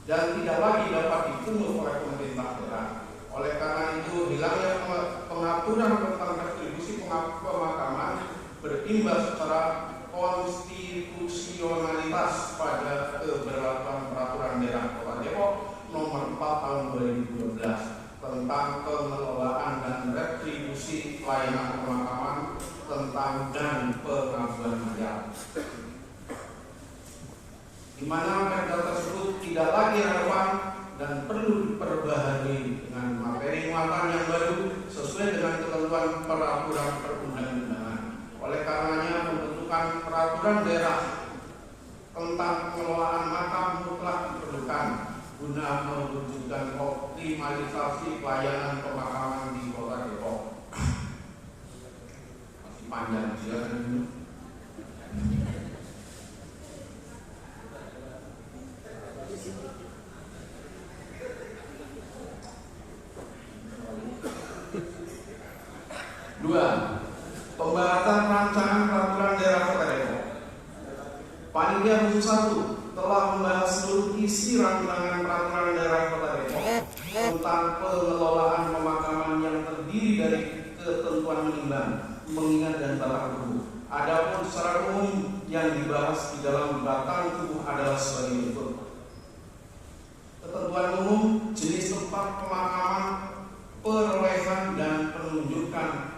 dan tidak lagi dapat dipungut oleh pemerintah daerah. Oleh karena itu, hilangnya pengaturan tentang retribusi pemakaman berimbas secara konstitusionalitas pada keberlakuan Peraturan Daerah Kota Depok Nomor 4 Tahun 2012 tentang pengelolaan dan retribusi pelayanan pemakaman dan pengakuan mayat, di mana perda tersebut tidak lagi relevan dan perlu diperbaharui dengan materi muatan yang baru sesuai dengan ketentuan peraturan perundang-undangan. Oleh karenanya, pembentukan peraturan daerah tentang pengelolaan makam mutlak diperlukan guna mewujudkan optimalisasi pelayanan pemakaman di Kota Depok. Masih panjang silakan. Dua, pembahasan rancangan peraturan daerah Kota Depok. Panitia khusus 1 telah membahas seluruh isi rancangan peraturan daerah Kota Depok tentang pengelolaan pemakaman yang terdiri dari ketentuan menimbang, mengingat dan batang tubuh. Adapun secara umum yang dibahas di dalam batang tubuh adalah sebagai berikut. Ketentuan umum jenis tempat pemakaman, perolehan dan penunjukan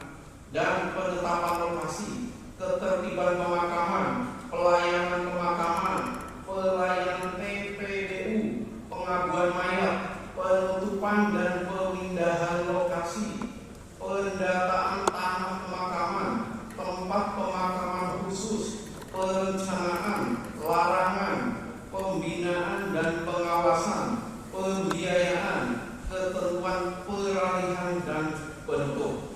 dan penetapan lokasi, ketertiban pemakaman, pelayanan pemakaman, pelayanan TPDU, pengakuan mayat, penutupan dan pemindahan lokasi, pendataan tanah pemakaman, tempat pemakaman khusus, perencanaan, larangan, pembinaan dan pengawasan, pembiayaan, ketentuan peralihan dan penutup.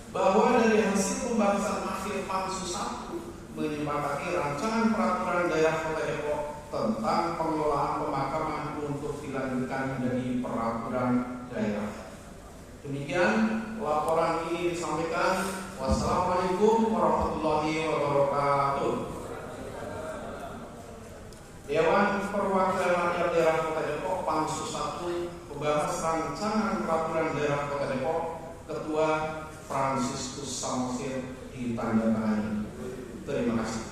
Bahwa dari hasil pembahasan akhir Pansus 1 menyepakati rancangan peraturan daerah Kota Depok tentang pengelolaan pemakaman untuk dilanjutkan menjadi peraturan daerah. Demikian laporan ini disampaikan. Wassalamualaikum warahmatullahi wabarakatuh. Dewan Perwakilan Rakyat Daerah Kota Depok Pansus 1 membahas rancangan peraturan daerah Kota Depok. Ketua Fransiskus Samosir ditandatangani. Terima kasih.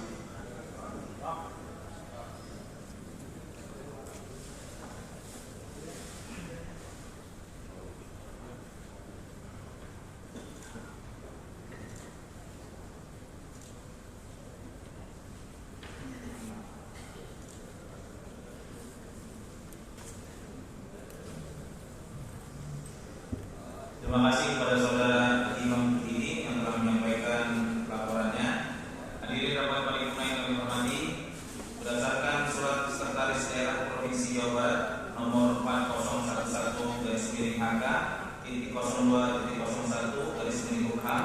Terima kasih kepada saudara Imam ini yang telah menyampaikan laporannya. Hadirin rapat paripurna yang kami hormati, berdasarkan surat Sekretaris Daerah Provinsi Jawa Barat nomor 4001/HK.02.01/Bupkham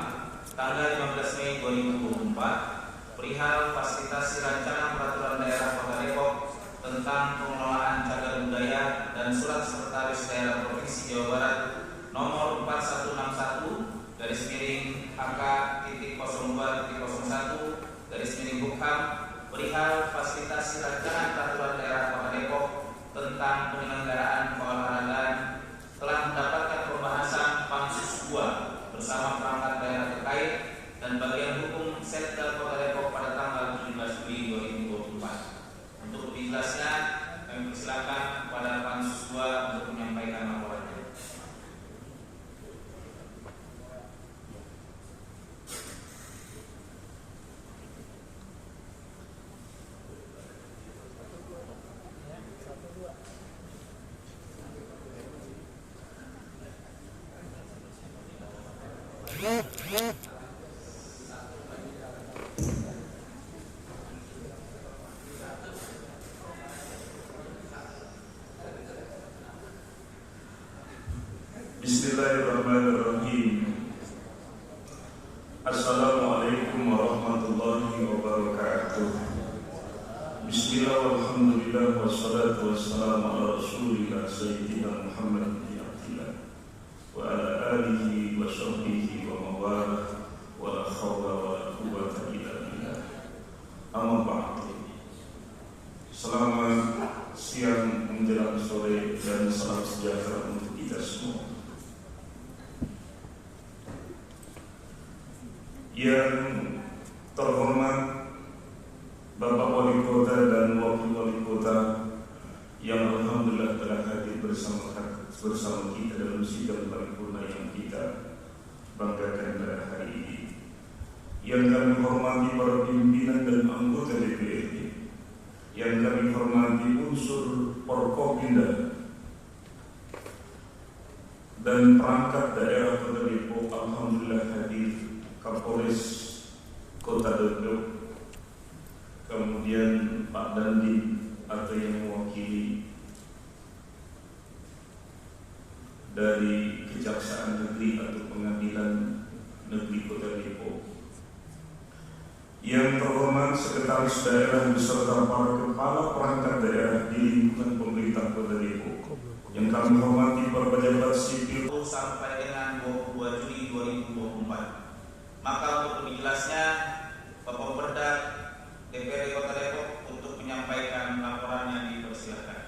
tanggal 15 Mei 2024 perihal fasilitasi rancangan peraturan daerah Kota Depok tentang pengelolaan cagar budaya dan surat Sekretaris Daerah Provinsi Jawa Barat nomor 4161/HK.02.01/Bupkham perihal fasilitasi rancangan peraturan daerah Kota Depok tentang penyelenggaraan keolahragaan telah mendapatkan pembahasan Pansus 2 bersama perangkat daerah terkait dan bagian hukum Setda Kota Depok pada tanggal 17 Juli 2024. Untuk lebih jelasnya, kami persilakan kepada Pansus 2 untuk menyampaikan laporannya. Bismillahirrahmanirrahim. Assalamualaikum warahmatullahi wabarakatuh. Bismillah walhamdulillah wassalatu wassalamu ala rasulillah sayyidina Muhammad bin Abdillah wa ala alihi wa sahbihi wa mawalah wa la hawla wa la quwwata illa billah. Amma ba'd. Selamat siang menjelang sore dan salam sejahtera untuk kita semua. Yang terhormat Bapak Wali Kota dan Wakil Wali Kota yang alhamdulillah telah hadir bersama kita dalam sidang paripurna yang kita banggakan pada hari ini. Yang kami hormati para pimpinan dan anggota DPRD, yang kami hormati unsur Forkopimda dan perangkat daerah Kota Depok, alhamdulillah hadir Kapolres Kota Depok, kemudian Pak Dandim atau yang mewakili dari Kejaksaan Negeri atau Pengadilan Negeri Kota Depok, yang terhormat Sekretaris Daerah beserta para kepala perangkat daerah di lingkungan pemerintah Kota Depok. Yang kami hormati para pejabat sipil sampai dengan 22 Juli 2024. Maka untuk lebih jelasnya, Bapak Perda DPRD Kota Depok untuk menyampaikan laporannya dipersilakan.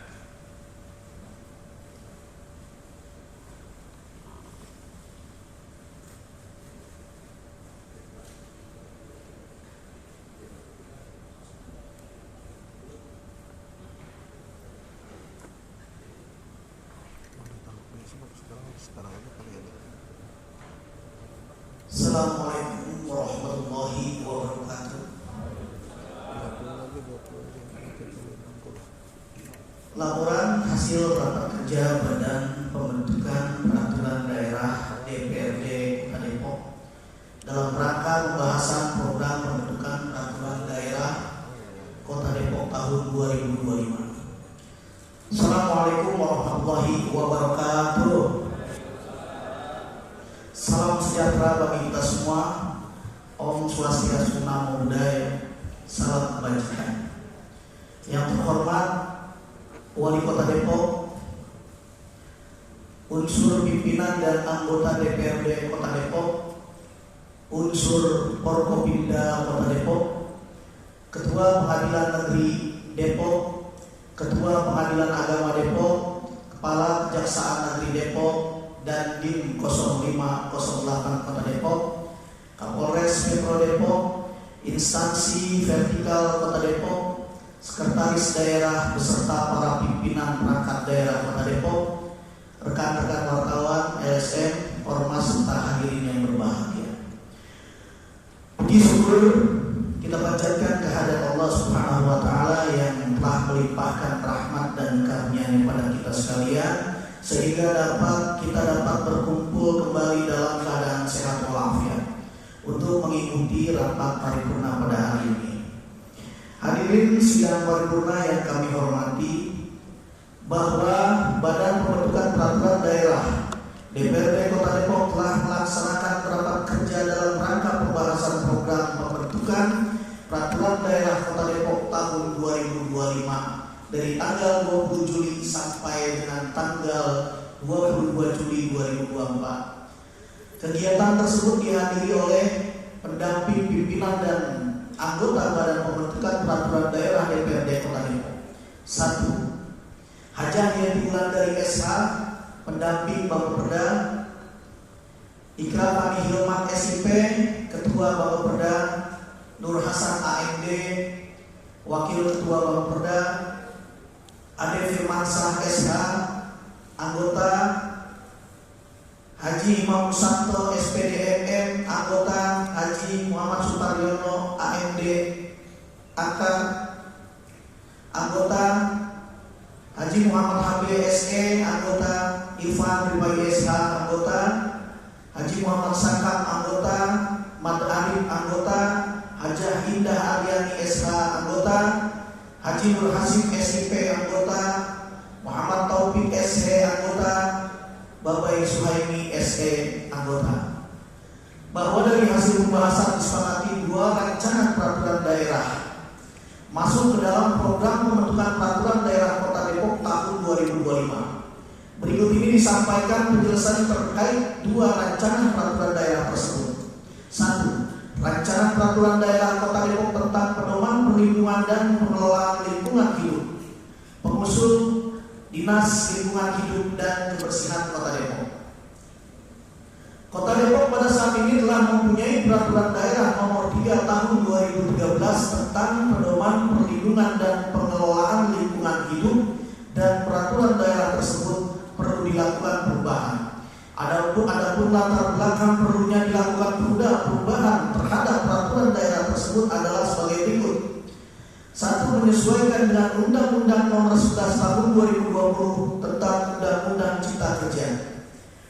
Assalamualaikum warahmatullahi wabarakatuh. Laporan hasil rapat kerja Badan Pembentukan Peraturan Daerah DPRD Kota Depok dalam rangka pembahasan program pembentukan peraturan daerah Kota Depok tahun 2025. Assalamualaikum warahmatullahi wabarakatuh. Salam sejahtera bagi kita semua. Om Swastiastu, Namo Buddhaya. Salam kebajikan. Yang terhormat Wali Kota Depok, unsur pimpinan dan anggota DPRD Kota Depok, unsur Forkopimda Kota Depok, Ketua Pengadilan Negeri Depok, Ketua Pengadilan Agama Depok, Kepala Kejaksaan Negeri Depok, dan Dim 0508 Kota Depok, Kapolres Metro Depok, instansi vertikal Kota Depok, sekretaris daerah beserta para pimpinan perangkat daerah Kota Depok, rekan-rekan wartawan, LSM, ormas serta hadirin yang berbahagia. Puji syukur kita panjatkan kehadirat Allah Subhanahu wa taala yang telah melimpahkan rahmat dan karunia-Nya pada kita sekalian, sehingga kita dapat berkumpul kembali dalam keadaan sehat walafiat untuk mengikuti rapat paripurna pada hari ini. Hadirin sidang paripurna yang kami hormati, bahwa Badan Pembentukan Peraturan Daerah DPRD Kota Depok telah melaksanakan rapat kerja dalam rangka pembahasan program pembentukan peraturan daerah Kota Depok tahun 2025 dari tanggal 20 Juli sampai dengan tanggal 22 Juli 2024. Kegiatan tersebut dihadiri oleh pendamping pimpinan dan anggota Badan Pembentukan Peraturan Daerah DPRD Kota Depok. 1. Hajah Yenti Wulandari SH, pendamping Bapak Perda. Ikra Fani Hilman SIP, Ketua Bapak Perda. Nur Hasan AMD, Wakil Ketua Bapak Perda. Ade Firmansyah SH, anggota. Haji Imam Musanto SPDMM, anggota. Haji Muhammad Sutaryono AMD AK, anggota. Haji Muhammad Habib SE, anggota. Irfan Ribai SH, anggota. Haji Muhammad Sakam, anggota. Mad Arif, anggota. Hajah Indah Aryani SH, anggota. Haji Nur Hasim SIP, anggota. Muhammad Taufik SE, anggota. Bapak Suhaimi SE, anggota. Bahwa dari hasil pembahasan disepakati 2 rancangan peraturan daerah masuk ke dalam program pembentukan peraturan daerah Kota Depok tahun 2025. Berikut ini disampaikan penjelasan terkait 2 rancangan peraturan daerah tersebut. 1. Rancangan peraturan daerah Kota Depok tentang pedoman perlindungan dan pengelolaan lingkungan hidup. Pengusul Dinas Lingkungan Hidup dan Kebersihan Kota Depok. Kota Depok pada saat ini telah mempunyai peraturan daerah nomor 3 tahun 2013 tentang pedoman perlindungan dan pengelolaan lingkungan hidup, dan peraturan daerah tersebut perlu dilakukan perubahan. Adapun latar belakang perlunya dilakukan perubahan terhadap peraturan daerah tersebut adalah sebagai berikut. 1. Menyesuaikan dengan Undang-Undang Nomor 11 Tahun 2020 tentang Undang-Undang Cipta Kerja,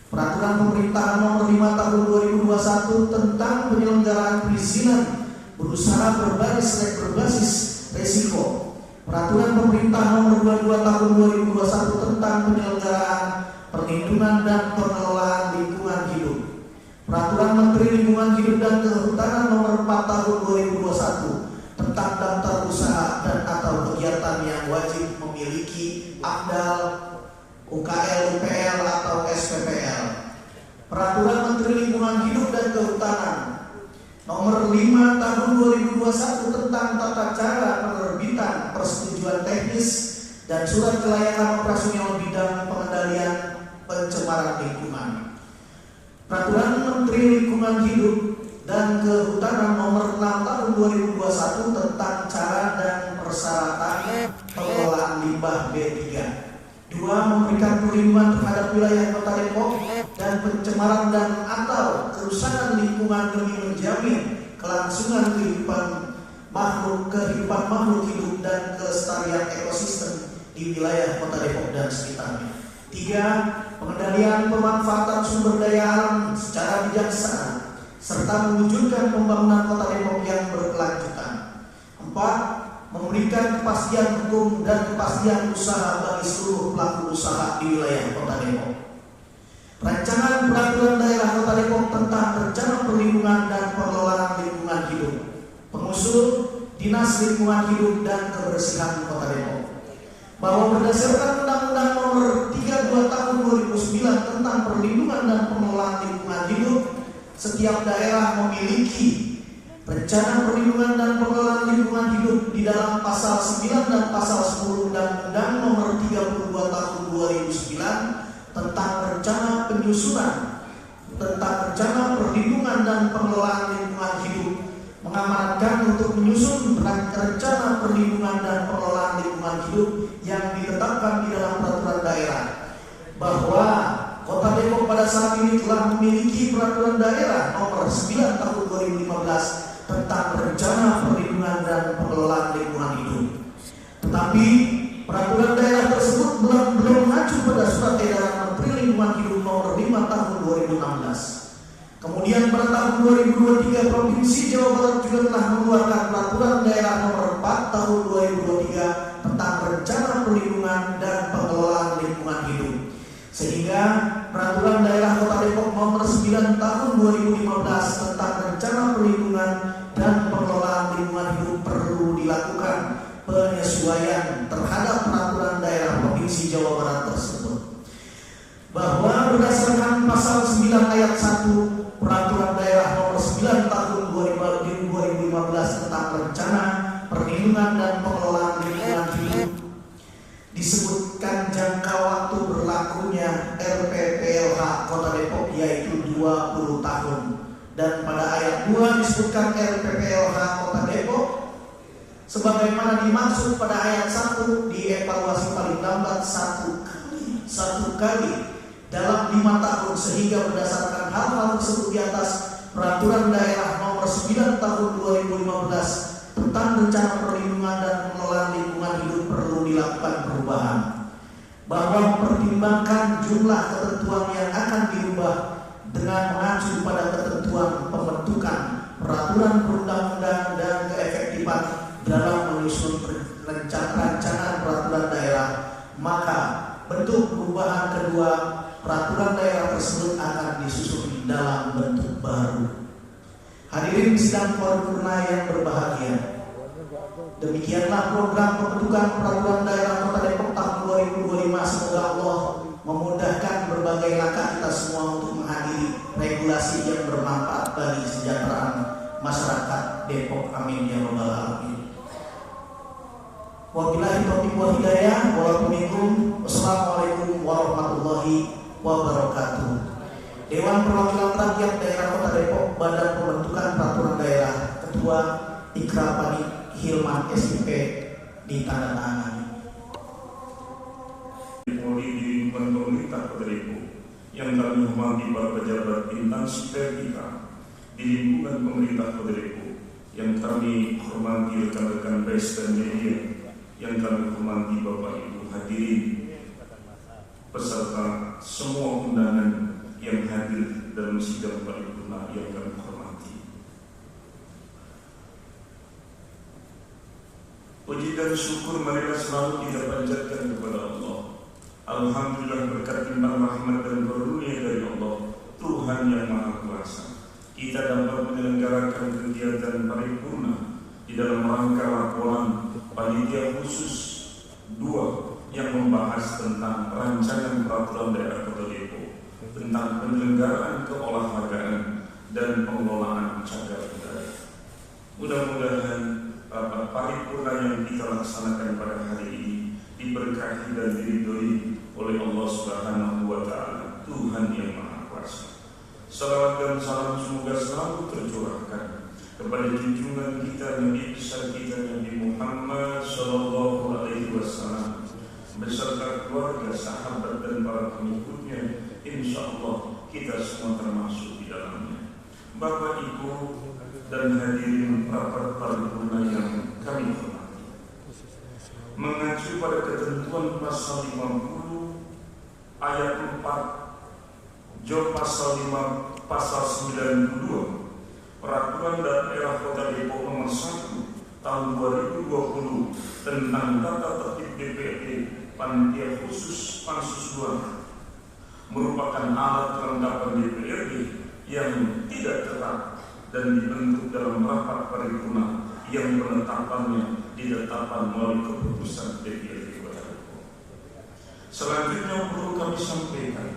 Peraturan Pemerintahan Nomor 5 Tahun 2021 tentang penyelenggaraan perizinan berusaha berbasis resiko, Peraturan Pemerintah Nomor 22 Tahun 2021 tentang penyelenggaraan perlindungan dan pengelolaan lingkungan hidup, Peraturan Menteri Lingkungan Hidup dan Kehutanan Nomor 4 Tahun 2021 tentang daftar usaha dan atau kegiatan yang wajib memiliki memiliki AFDAL, UKL, UPL atau SPPL. Peraturan Menteri Lingkungan Hidup dan Kehutanan Nomor 5 Tahun 2021 tentang tata cara penerbitan persetujuan teknis dan surat kelayakan operasional bidang pengendalian pencemaran lingkungan. Peraturan Menteri Lingkungan Hidup dan Kehutanan Nomor 6 Tahun 2021 tentang cara dan persyaratan pengelolaan limbah B3. 2. Memberikan perlindungan terhadap wilayah Kota Depok dan pencemaran dan atau kerusakan lingkungan demi menjamin kelangsungan kehidupan makhluk hidup dan kelestarian ekosistem di wilayah Kota Depok dan sekitarnya. 3. Pengendalian pemanfaatan sumber daya alam secara bijaksana serta mewujudkan pembangunan Kota Depok yang berkelanjutan. 4. Memberikan kepastian hukum dan kepastian usaha bagi seluruh pelaku usaha di wilayah Kota Depok. Rancangan Peraturan Daerah Kota Depok tentang Rencana Perlindungan dan Pengelolaan Lingkungan Hidup. Pengusul Dinas Lingkungan Hidup dan Kebersihan Kota Depok. Bahwa berdasarkan Undang-Undang Nomor 32 Tahun 2009 tentang Perlindungan dan Pengelolaan Lingkungan Hidup, setiap daerah memiliki Rencana Perlindungan dan Pengelolaan Lingkungan Hidup di dalam Pasal 9 dan Pasal 10 Undang-Undang Nomor 32 Tahun 2009 tentang Rencana Penyusunan tentang Rencana Perlindungan dan Pengelolaan Lingkungan Hidup, mengamanatkan untuk menyusun Rencana Perlindungan dan Pengelolaan Lingkungan Hidup yang ditetapkan di dalam peraturan daerah. Bahwa Kota Depok pada saat ini telah memiliki Peraturan Daerah Nomor 9 Tahun 2015 tentang Rencana Perlindungan dan Pengelolaan Lingkungan Hidup. Tetapi peraturan daerah tersebut belum mengacu pada Surat Edaran Menteri Lingkungan Hidup Nomor 5 Tahun 2016. Kemudian pada tahun 2023 Provinsi Jawa Barat juga telah mengeluarkan Peraturan Daerah Nomor 4 Tahun 2023 tentang Rencana Perlindungan dan Pengelolaan Lingkungan Hidup. Sehingga Peraturan Daerah Kota Depok Nomor 9 Tahun 2015 tentang Rencana Perlindungan dan Pengelolaan Lingkungan Hidup perlu dilakukan penyesuaian terhadap Peraturan Daerah Provinsi Jawa Barat tersebut. Bahwa berdasarkan Pasal 9 Ayat 1 Peraturan Daerah Nomor 9 Tahun 2015 tentang Rencana Perlindungan dan Pengelolaan Lingkungan Hidup, disebutkan jangka waktu berlakunya RPPLH Kota Depok yaitu 20 tahun. Dan pada ayat 2 disebutkan RPPLH Kota Depok sebagaimana dimaksud pada ayat 1 dievaluasi paling lambat satu kali dalam 5 tahun, sehingga berdasarkan hal-hal tersebut di atas Peraturan Daerah Nomor 9 Tahun 2015 tentang Rencana Perlindungan dan Pengelolaan Lingkungan Hidup perlu dilakukan perubahan. Bahwa mempertimbangkan jumlah ketentuan yang akan dirubah dengan mengacu pada ketentuan pembentukan peraturan perundang-undang dan keefektifan dalam menyusun rancangan peraturan daerah, maka bentuk perubahan kedua peraturan daerah tersebut akan disusun dalam bentuk baru. Hadirin sidang paripurna yang berbahagia, demikianlah program pembentukan peraturan daerah Kota Depok tahun 2025. Semoga Allah memudahkan berbagai langkah kita semua untuk menghadiri regulasi yang bermanfaat bagi kesejahteraan masyarakat Depok. Amin ya rabbal alamin. Wabillahi taufiq wal hidayah. Wassalamualaikum warahmatullahi wabarakatuh. Dewan Perwakilan Rakyat Daerah Kota Depok, Badan Pembentukan Peraturan Daerah, Ketua Ikra Panik Hilman SIP ditandatangani. Polri di lingkungan pemerintah Kota Depok yang kami hormati para pejabat instansi terkait di lingkungan pemerintah Kota Depok, yang kami hormati rekan-rekan pers dan media, yang kami hormati Bapak Ibu hadirin beserta semua undangan yang hadir dalam sidang paripurna yang kami hormati. Puji dan syukur marilah selalu kita panjatkan kepada Allah. Alhamdulillah berkat timbang rahmat dan karunia dari Allah, Tuhan yang Maha Kuasa, kita dapat menyelenggarakan kegiatan paripurna di dalam rangka laporan panitia khusus 2 yang membahas tentang rancangan peraturan daerah Kota Depok tentang penyelenggaraan keolahragaan dan pengelolaan cagar budaya. Mudah-mudahan rapat paripurna yang kita laksanakan pada hari ini diberkahi dan diridhoi oleh Allah Subhanahu wa Ta'ala, Tuhan yang Maha Kuasa. Salawat dan salam semoga selalu tercurahkan kepada junjungan kita Nabi besar kita Nabi Muhammad Sallallahu Alaihi Wasallam beserta keluarga, sahabat dan para pengikutnya. Insya Allah kita semua termasuk di dalamnya. Bapak, Ibu dan hadirin rapat paripurna yang kami hormati, mengacu pada ketentuan pasal 50 ayat 4 Job pasal 5 pasal 92 Peraturan Daerah Kota Depok nomor 1 tahun 2020 tentang tata tertib DPRD Panitia Khusus Pansus 2 merupakan alat kelengkapan DPRD yang tidak tetap dan dibentuk dalam rapat paripurna yang penetapannya ditetapkan melalui keputusan DPRD Kota Depok. Selanjutnya perlu kami sampaikan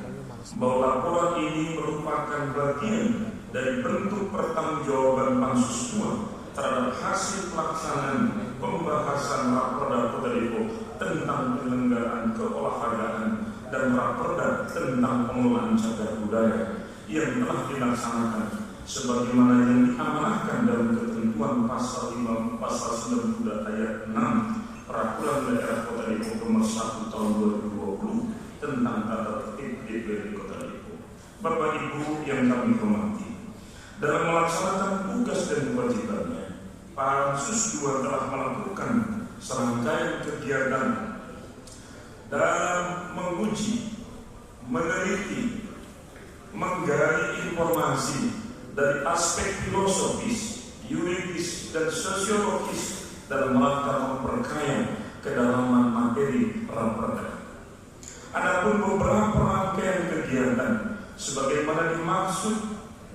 bahwa laporan ini merupakan bagian dari bentuk pertanggungjawaban Pansus 2 terhadap hasil pelaksanaan pembahasan Raperda Kota Depok tentang penyelenggaraan keolahragaan dan Raperda tentang pengelolaan cagar budaya yang telah dilaksanakan sebagaimana yang diamanahkan dalam ketentuan pasal 5 pasal 90 ayat 6 Peraturan Daerah Kota Depok nomor 1 tahun 2020 tentang tata tertib DPRD Kota Depok. Bapak Ibu yang kami hormati, dalam melaksanakan tugas dan kewajibannya, Pansus 2 telah melakukan serangkaian kegiatan dalam menguji, meneliti, menggali informasi dari aspek filosofis, yuridis, dan sosiologis dalam rangka memperkaya kedalaman materi Raperda. Adapun beberapa rangkaian kegiatan sebagaimana dimaksud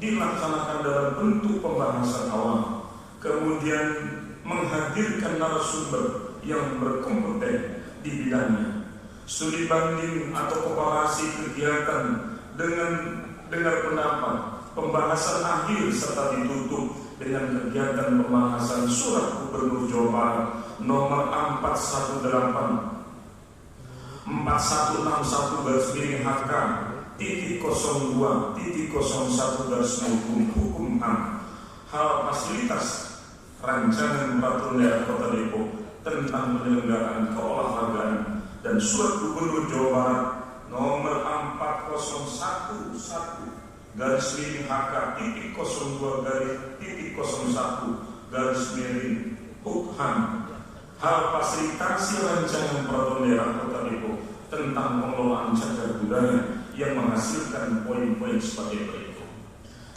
dilaksanakan dalam bentuk pembahasan awal, kemudian menghadirkan narasumber yang berkompeten di bidangnya, studi banding atau komparasi kegiatan dengan dengar pendapat, pembahasan akhir serta ditutup dengan kegiatan pembahasan Surat Gubernur Jawa Barat nomor 41/HK.02.01/hukum hal fasilitas rancangan peraturan daerah Kota Depok tentang penyelenggaraan keolahragaan dan Surat Gubernur Jawa Barat nomor 4001/HK.02.01/Hukham hal fasilitasi rancangan peraturan daerah Kota Depok tentang pengelolaan cagar budaya yang menghasilkan poin-poin sebagai berikut.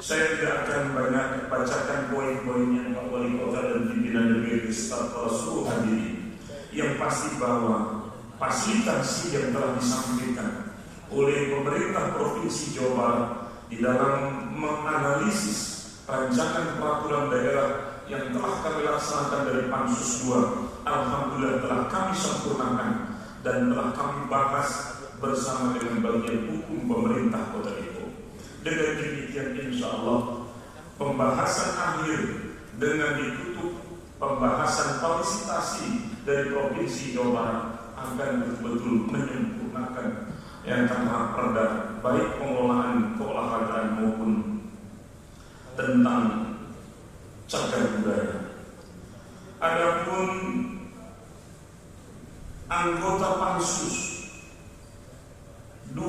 Saya tidak akan banyak bacakan poin-poin yang Pak Wali Kota dan pimpinan DPRD serta seluruh hadirin. Yang pasti bahwa fasilitasi yang telah disampaikan oleh pemerintah Provinsi Jawa Barat di dalam menganalisis rancangan peraturan daerah yang telah kami laksanakan dari Pansus 2, alhamdulillah telah kami sempurnakan dan telah kami bahas bersama dengan bagian hukum pemerintah Kota Depok. Dengan demikian insya Allah pembahasan akhir dengan ditutup pembahasan fasilitasi dari Provinsi Jawa Barat akan betul-betul menyempurnakan yang Raperda baik pengelolaan keolahragaan maupun tentang cagar budaya. Adapun anggota Pansus 2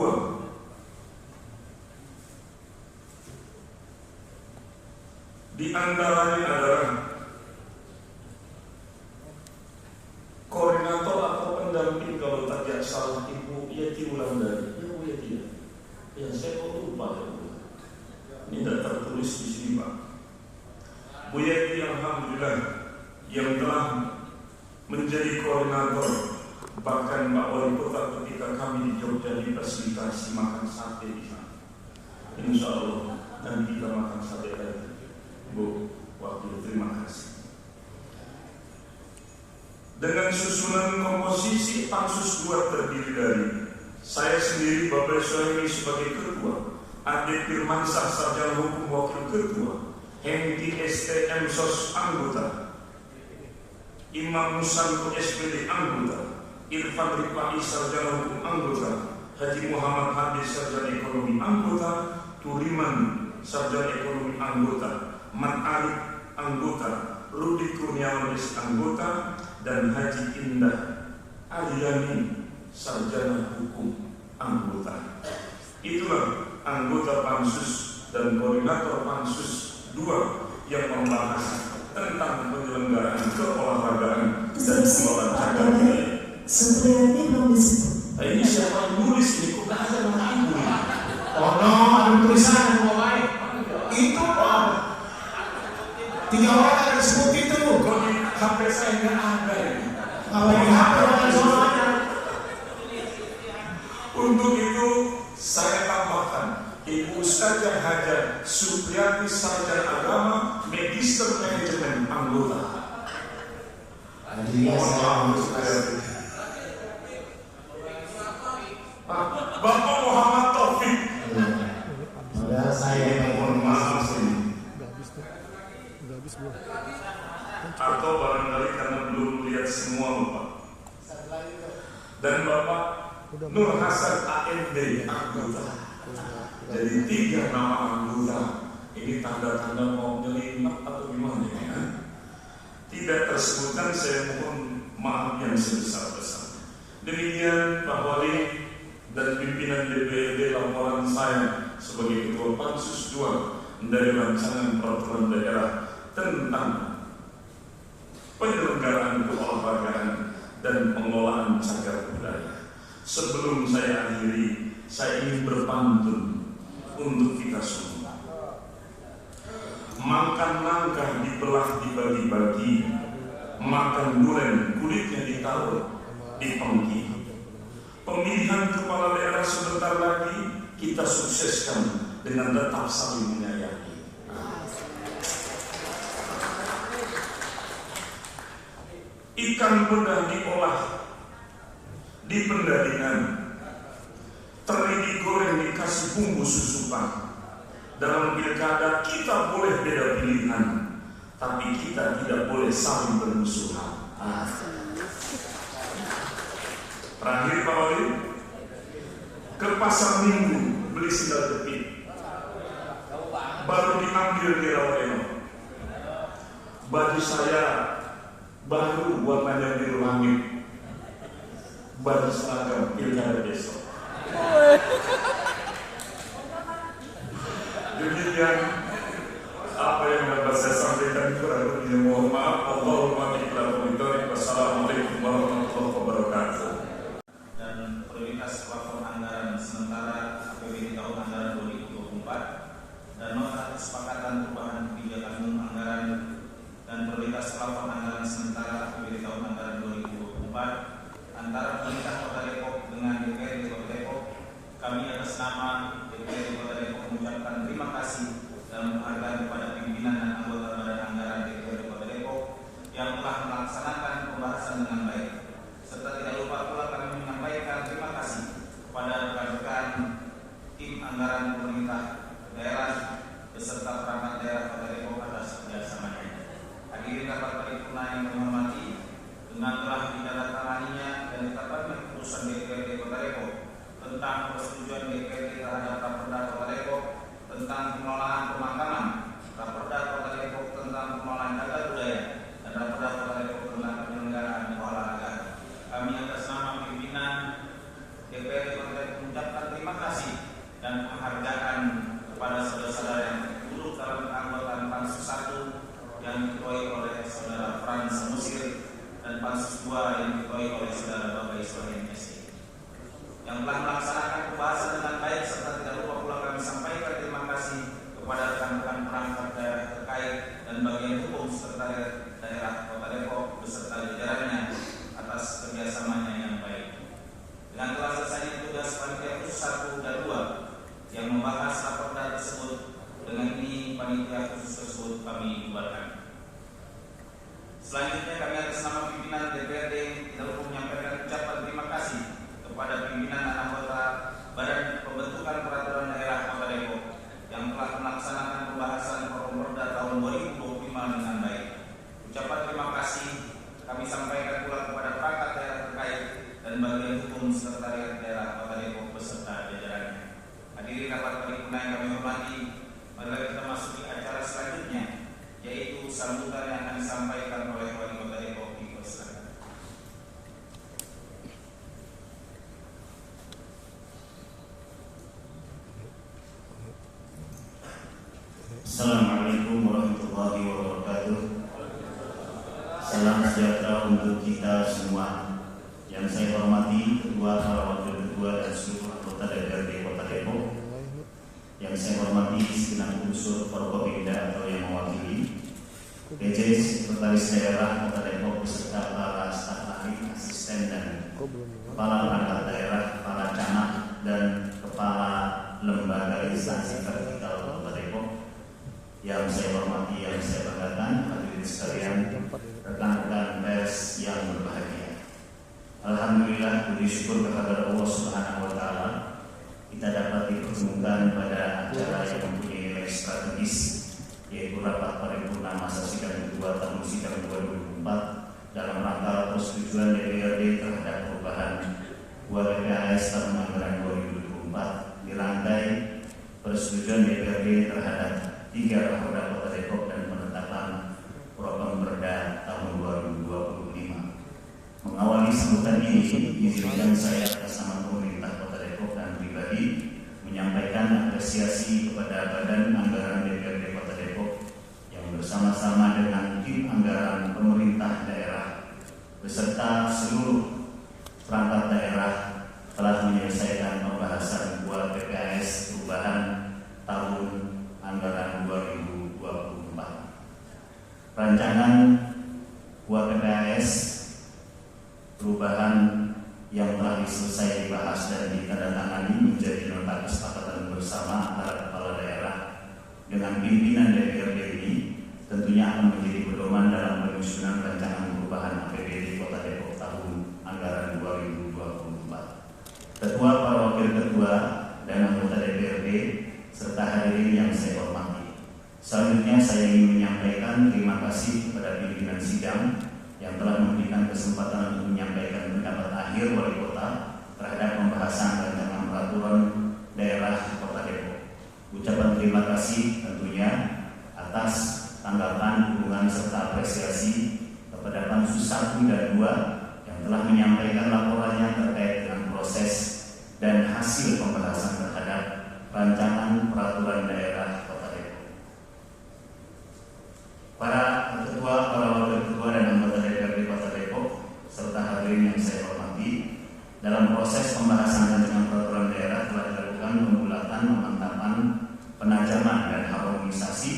di antaranya adalah koordinator atau pendamping kalau tak salah Ibu Yeti Wulandari. Ya Bu Yeti ya. Ya saya kok lupa ya Bu. Ini tidak tertulis di sini Pak. Bu Yeti alhamdulillah yang telah menjadi koordinator, bahkan Pak Wali Kota ketika kami di Jogja difasilitasi makan sate di sana. Insya Allah nanti kita makan sate lagi. Bu Wakil, terima kasih. dengan susunan komposisi Pansus 2 terdiri dari saya sendiri Bapak Suhaimi sebagai ketua, Ade Firmansyah Sarjana Hukum Wakil Ketua, Hengki STM SOS anggota, Imam Musanto SPD anggota, Irfan Rifai Sarjana Hukum anggota, Haji Muhammad Hadi Sarjana Ekonomi anggota, Turiman Sarjana Ekonomi anggota, Mat Arif anggota, Rudi Kurniawan anggota, dan Haji Indah Ariani Sarjana Hukum anggota. Itulah anggota Pansus dan koordinator Pansus 2 yang membahas tentang penyelenggaraan keolahragaan dan pengelolaan cagar budaya. Supriyadi belum disebut. Ini siapa yang nulis ini? Kok nggak ada nama ibu? Oh no, ada tulisan yang baik. Itu Pak. 3 orang ada disebut itu. Kok di HP saya nggak ada ini? Kalau di HP ada soalnya. Untuk itu saya tambahkan Ibu Ustazah Hajar Supriyati Sarjana Agama Magister Manajemen anggota. Bapak Muhammad Taufik. Saudara saya Mohon maaf ini. Udah habis belum? Atau barangkali karena belum melihat semua Bapak. Dan Bapak Nur Hasan AMD anggota. Jadi 3 nama anggota. Ini tanda-tanda mau nyelinap atau gimana ya? Tidak tersebutkan, saya mohon maaf yang sebesar-besar. Demikian Pak Wali dan pimpinan DPRD laporan saya sebagai Ketua Pansus 2 dari rancangan peraturan daerah tentang penyelenggaraan keolahragaan dan pengelolaan cagar budaya. Sebelum saya akhiri, saya ingin berpantun untuk kita semua. Makan nangka dibelah dibagi-bagi, makan duren kulitnya ditaruh di pengki. Pemilihan kepala daerah sebentar lagi kita sukseskan dengan tetap saling menyayangi. Ikan bedah diolah di pendaringan, teri digoreng dikasih bumbu susupan. Dalam pilkada kita boleh beda pilihan, tapi kita tidak boleh saling bermusuhan. Terakhir Pak Wali, ke pasar Minggu beli sendal jepit, baru diambil di Rawaleno. Baju saya baru warnanya biru langit, baju seragam pilkada besok. Demikian apa yang dapat saya sampaikan, kurang lebihnya mohon maaf. Allahumma wassalamualaikum warahmatullahi wabarakatuh. Dan prioritas plafon anggaran sementara APBD tahun anggaran 2024 dan nota kesepakatan perubahan kebijakan umum anggaran dan prioritas plafon anggaran sementara APBD tahun anggaran 2024 antara pemerintah Kota Depok dengan DPRD Kota Depok. Kami atas nama DPRD Kota Depok mengucapkan terima kasih dalam penghargaan kepada pimpinan dan anggota Badan Anggaran DPRD Kota Depok yang telah melaksanakan pembahasan dengan baik. Serta tidak lupa pula kami menyampaikan terima kasih kepada rekan-rekan tim anggaran pemerintah daerah beserta perangkat daerah Kota Depok atas kerjasamanya. Hadirin rapat paripurna yang kami hormati, dengan telah ditandatanganinya dan ditetapkannya keputusan DPRD Kota Depok tentang persetujuan DPRD terhadap Raperda Kota Depok tentang pengelolaan pemakaman, Raperda Kota Depok tentang pengelolaan cagar budaya, dan Raperda Kota Depok tentang penyelenggaraan olahraga. Kami atas nama pimpinan DPRD Kota Depok mengucapkan terima kasih dan penghargaan kepada saudara-saudara yang duduk dalam keanggotaan Pansus 1 yang diketuai oleh saudara Frans Musir dan Pansus 2 yang diketuai oleh saudara Bapak Iswayan SD yang telah melaksanakan pembahasan dengan baik, serta tidak lupa pula kami sampaikan terima kasih kepada rekan-rekan perangkat daerah terkait dan bagian hukum serta daerah Kota Depok beserta jajarannya atas kerjasamanya yang baik. Dengan telah selesainya tugas panitia khusus 1 dan 2 yang membahas raperda tersebut, dengan ini panitia khusus tersebut kami bubarkan. Selanjutnya kami atas nama pimpinan DPRD daerah Kota Depok beserta jajarannya. Hadirin rapat paripurna yang kami hormati, marilah kita masuk di acara selanjutnya, yaitu sambutan yang akan disampaikan oleh Wali Kota Depok. Dipersilakan. Assalamualaikum warahmatullahi wabarakatuh. Salam sejahtera untuk kita semua. Yang saya hormati Ketua, para Wakil Ketua dan seluruh anggota DPRD Kota Depok. Yang saya hormati segenap unsur Forkopimda atau yang mewakili, PJ Sekretaris Daerah Kota Depok beserta para staf ahli, asisten dan kepala perangkat daerah, para camat dan kepala lembaga instansi vertikal Kota Depok. Yang saya hormati, yang saya banggakan, hadirin sekalian, rekan-rekan pers yang berbahagia. Alhamdulillah, puji syukur kepada Allah Subhanahu wa Ta'ala, kita dapat dipertemukan pada acara yang mempunyai nilai strategis, yaitu rapat paripurna masa sidang kedua tahun sidang 2024 dalam rangka persetujuan DPRD terhadap perubahan UAPPAS tahun anggaran 2024, dirangkai persetujuan DPRD terhadap 3 Raperda Kota Depok dan penetapan Propemberda tahun 2025. Mengawali sambutan ini, izinkan saya atas nama pemerintah Kota Depok dan pribadi menyampaikan apresiasi kepada Badan Anggaran DPRD Kota Depok yang bersama-sama dengan tim anggaran pemerintah daerah beserta seluruh perangkat daerah telah menyelesaikan pembahasan UAPPAS perubahan tahun anggaran 2024. Rancangan UAPPAS perubahan yang telah selesai dibahas dan ditandatangani menjadi nota kesepakatan bersama antara kepala daerah dengan pimpinan DPRD ini tentunya akan menjadi pedoman dalam penyusunan rancangan perubahan APBD Kota Depok tahun anggaran 2024. Ketua, para wakil ketua dan anggota DPRD serta hadirin yang saya hormati. Selanjutnya saya ingin menyampaikan terima kasih kepada pimpinan sidang yang telah memberikan kesempatan untuk menyampaikan pendapat akhir Wali Kota terhadap pembahasan rancangan peraturan daerah Kota Depok. Ucapan terima kasih tentunya atas tanggapan, dukungan serta apresiasi kepada Pansus 1 dan 2 yang telah menyampaikan laporannya terkait dengan proses dan hasil pembahasan terhadap rancangan peraturan daerah Kota Depok. Para ketua, para wakil ketua dan anggota DPRD Kota Depok serta hadirin yang saya hormati, dalam proses pembahasan rancangan peraturan daerah telah dilakukan pembulatan, pemantapan, penajaman dan harmonisasi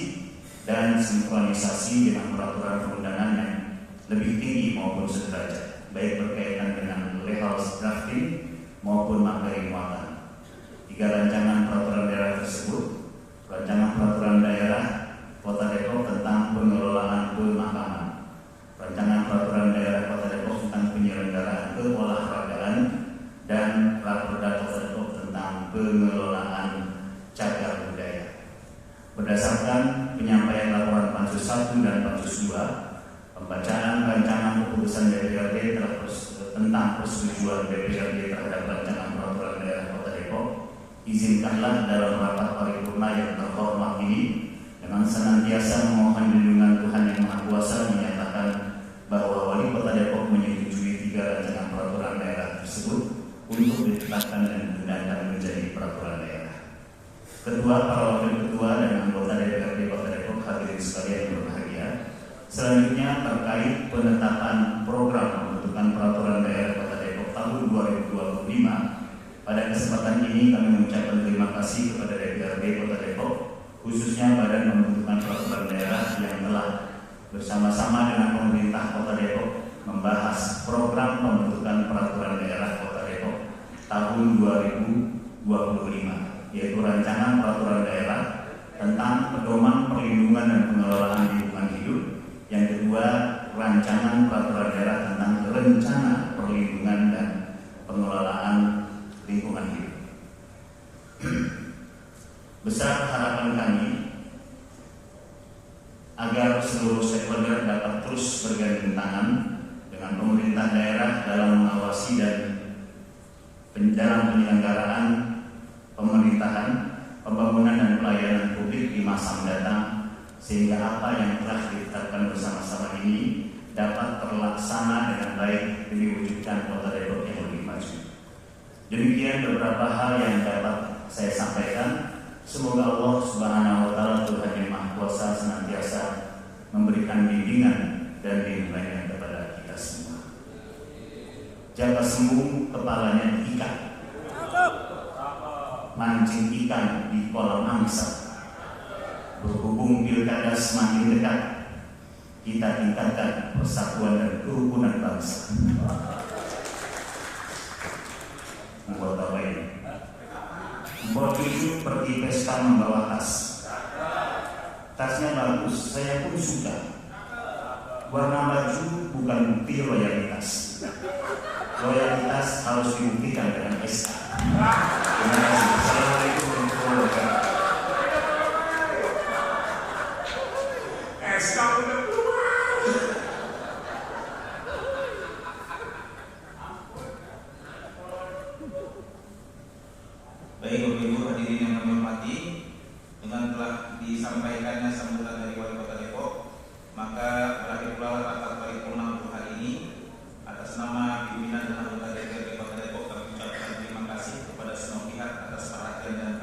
dan sinkronisasi dengan peraturan perundangan yang lebih tinggi maupun sederajat, baik berkaitan dengan legal drafting maupun materi muatan. 3 rancangan peraturan daerah tersebut: rancangan peraturan daerah Kota Depok tentang pengelolaan pemakaman, rancangan peraturan daerah Kota Depok tentang penyelenggaraan keolahragaan, dan Raperda Kota Depok tentang pengelolaan cagar budaya. Berdasarkan penyampaian laporan Pansus 1 dan Pansus 2, pembacaan rancangan keputusan DPRD tentang persetujuan DPRD terhadap rancangan peraturan daerah Kota Depok, izinkanlah dalam rapat paripurna yang terhormat ini dengan senantiasa memohon lindungan Tuhan Yang Maha Kuasa menyatakan bahwa Wali Kota Depok menyetujui 3 rancangan peraturan daerah tersebut untuk ditetapkan dan digunakan menjadi peraturan daerah. Ketua, para wakil ketua dan anggota DPRD Kota Depok, hadirin sekalian yang berbahagia, selanjutnya terkait penetapan program pembentukan peraturan daerah Kota Depok tahun 2025. Pada kesempatan ini kami mengucapkan terima kasih kepada DPRD Kota Depok, khususnya Badan Pembentukan Peraturan Daerah yang telah bersama-sama dengan pemerintah Kota Depok membahas program pembentukan peraturan daerah Kota Depok tahun 2025, yaitu rancangan peraturan daerah tentang pedoman perlindungan dan pengelolaan lingkungan hidup. Yang kedua, rancangan peraturan daerah tentang rencana perlindungan dan pengelolaan lingkungan hidup. Besar harapan kami agar seluruh stakeholder dapat terus bergandeng tangan dengan pemerintah daerah dalam mengawasi dan dalam penyelenggaraan pemerintahan, pembangunan dan pelayanan publik di masa mendatang, sehingga apa yang telah ditetapkan bersama-sama ini dapat terlaksana dengan baik demi wujudkan Kota Depok yang lebih maju. Demikian beberapa hal yang dapat saya sampaikan. Semoga Allah Subhanahu wa Ta'ala, Tuhan yang Maha Kuasa, senantiasa memberikan bimbingan dan bimbingan kepada kita semua. Jaga sembung kepalanya ikan, mancing ikan di kolam angsa. Berhubung pilkada semakin dekat, kita tingkatkan persatuan dan kerukunan bangsa. Anggota baik, buat itu pergi pesta membawa tas. Tasnya bagus, saya pun suka. Warna baju bukan bukti loyalitas. Loyalitas harus dibuktikan dengan SK. Terima kasih. Assalamualaikum warahmatullahi wabarakatuh. SK udah keluar. Baik Bapak Ibu hadirin yang kami hormati, dengan telah disampaikannya sambutan dari Wali Kota Depok, maka berakhir pula rapat paripurna untuk hari ini. Atas nama pimpinan dan anggota DPRD Kota Depok, kami ucapkan terima kasih kepada semua pihak atas perhatian dan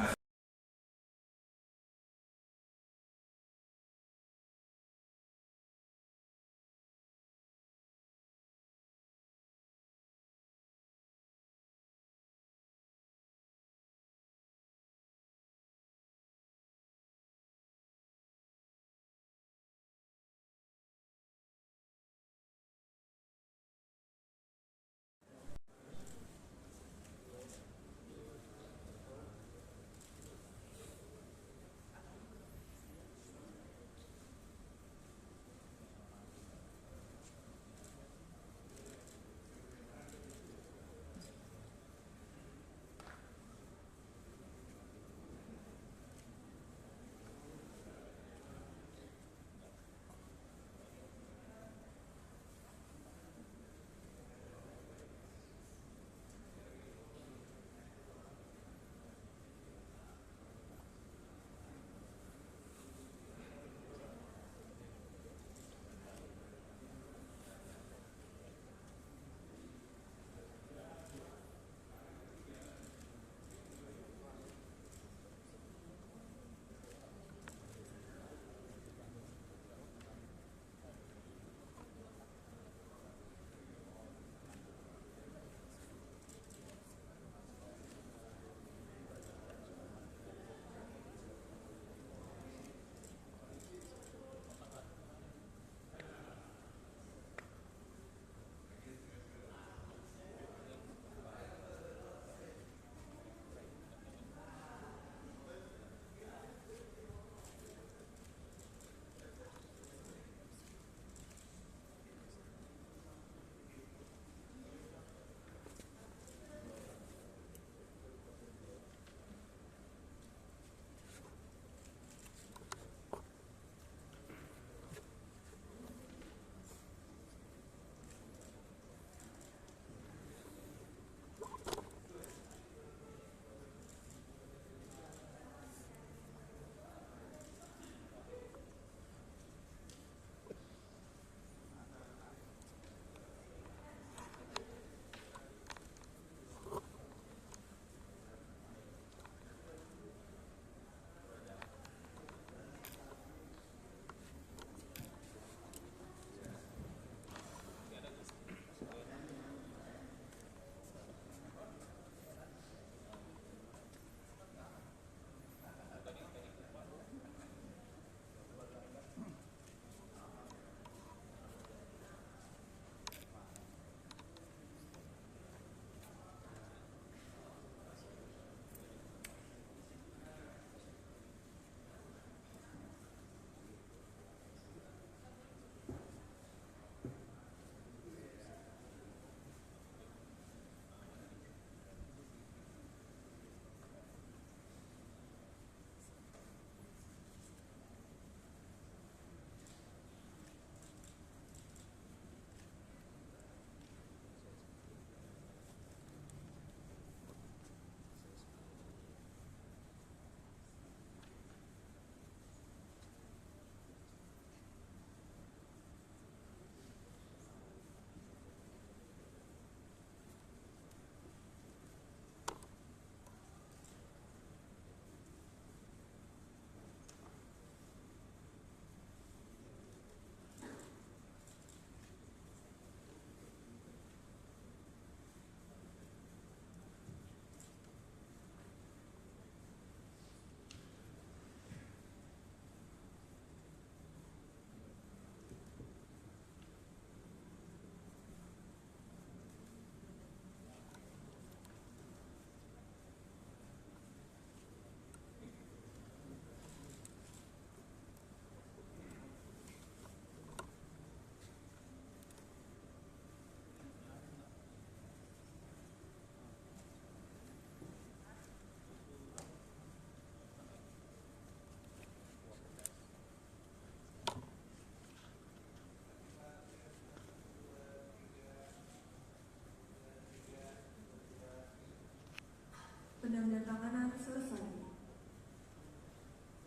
penandatanganan selesai.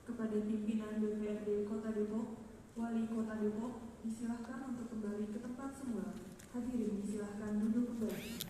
Kepada pimpinan DPRD Kota Depok, Wali Kota Depok, disilahkan untuk kembali ke tempat semula. Hadirin disilahkan duduk kembali.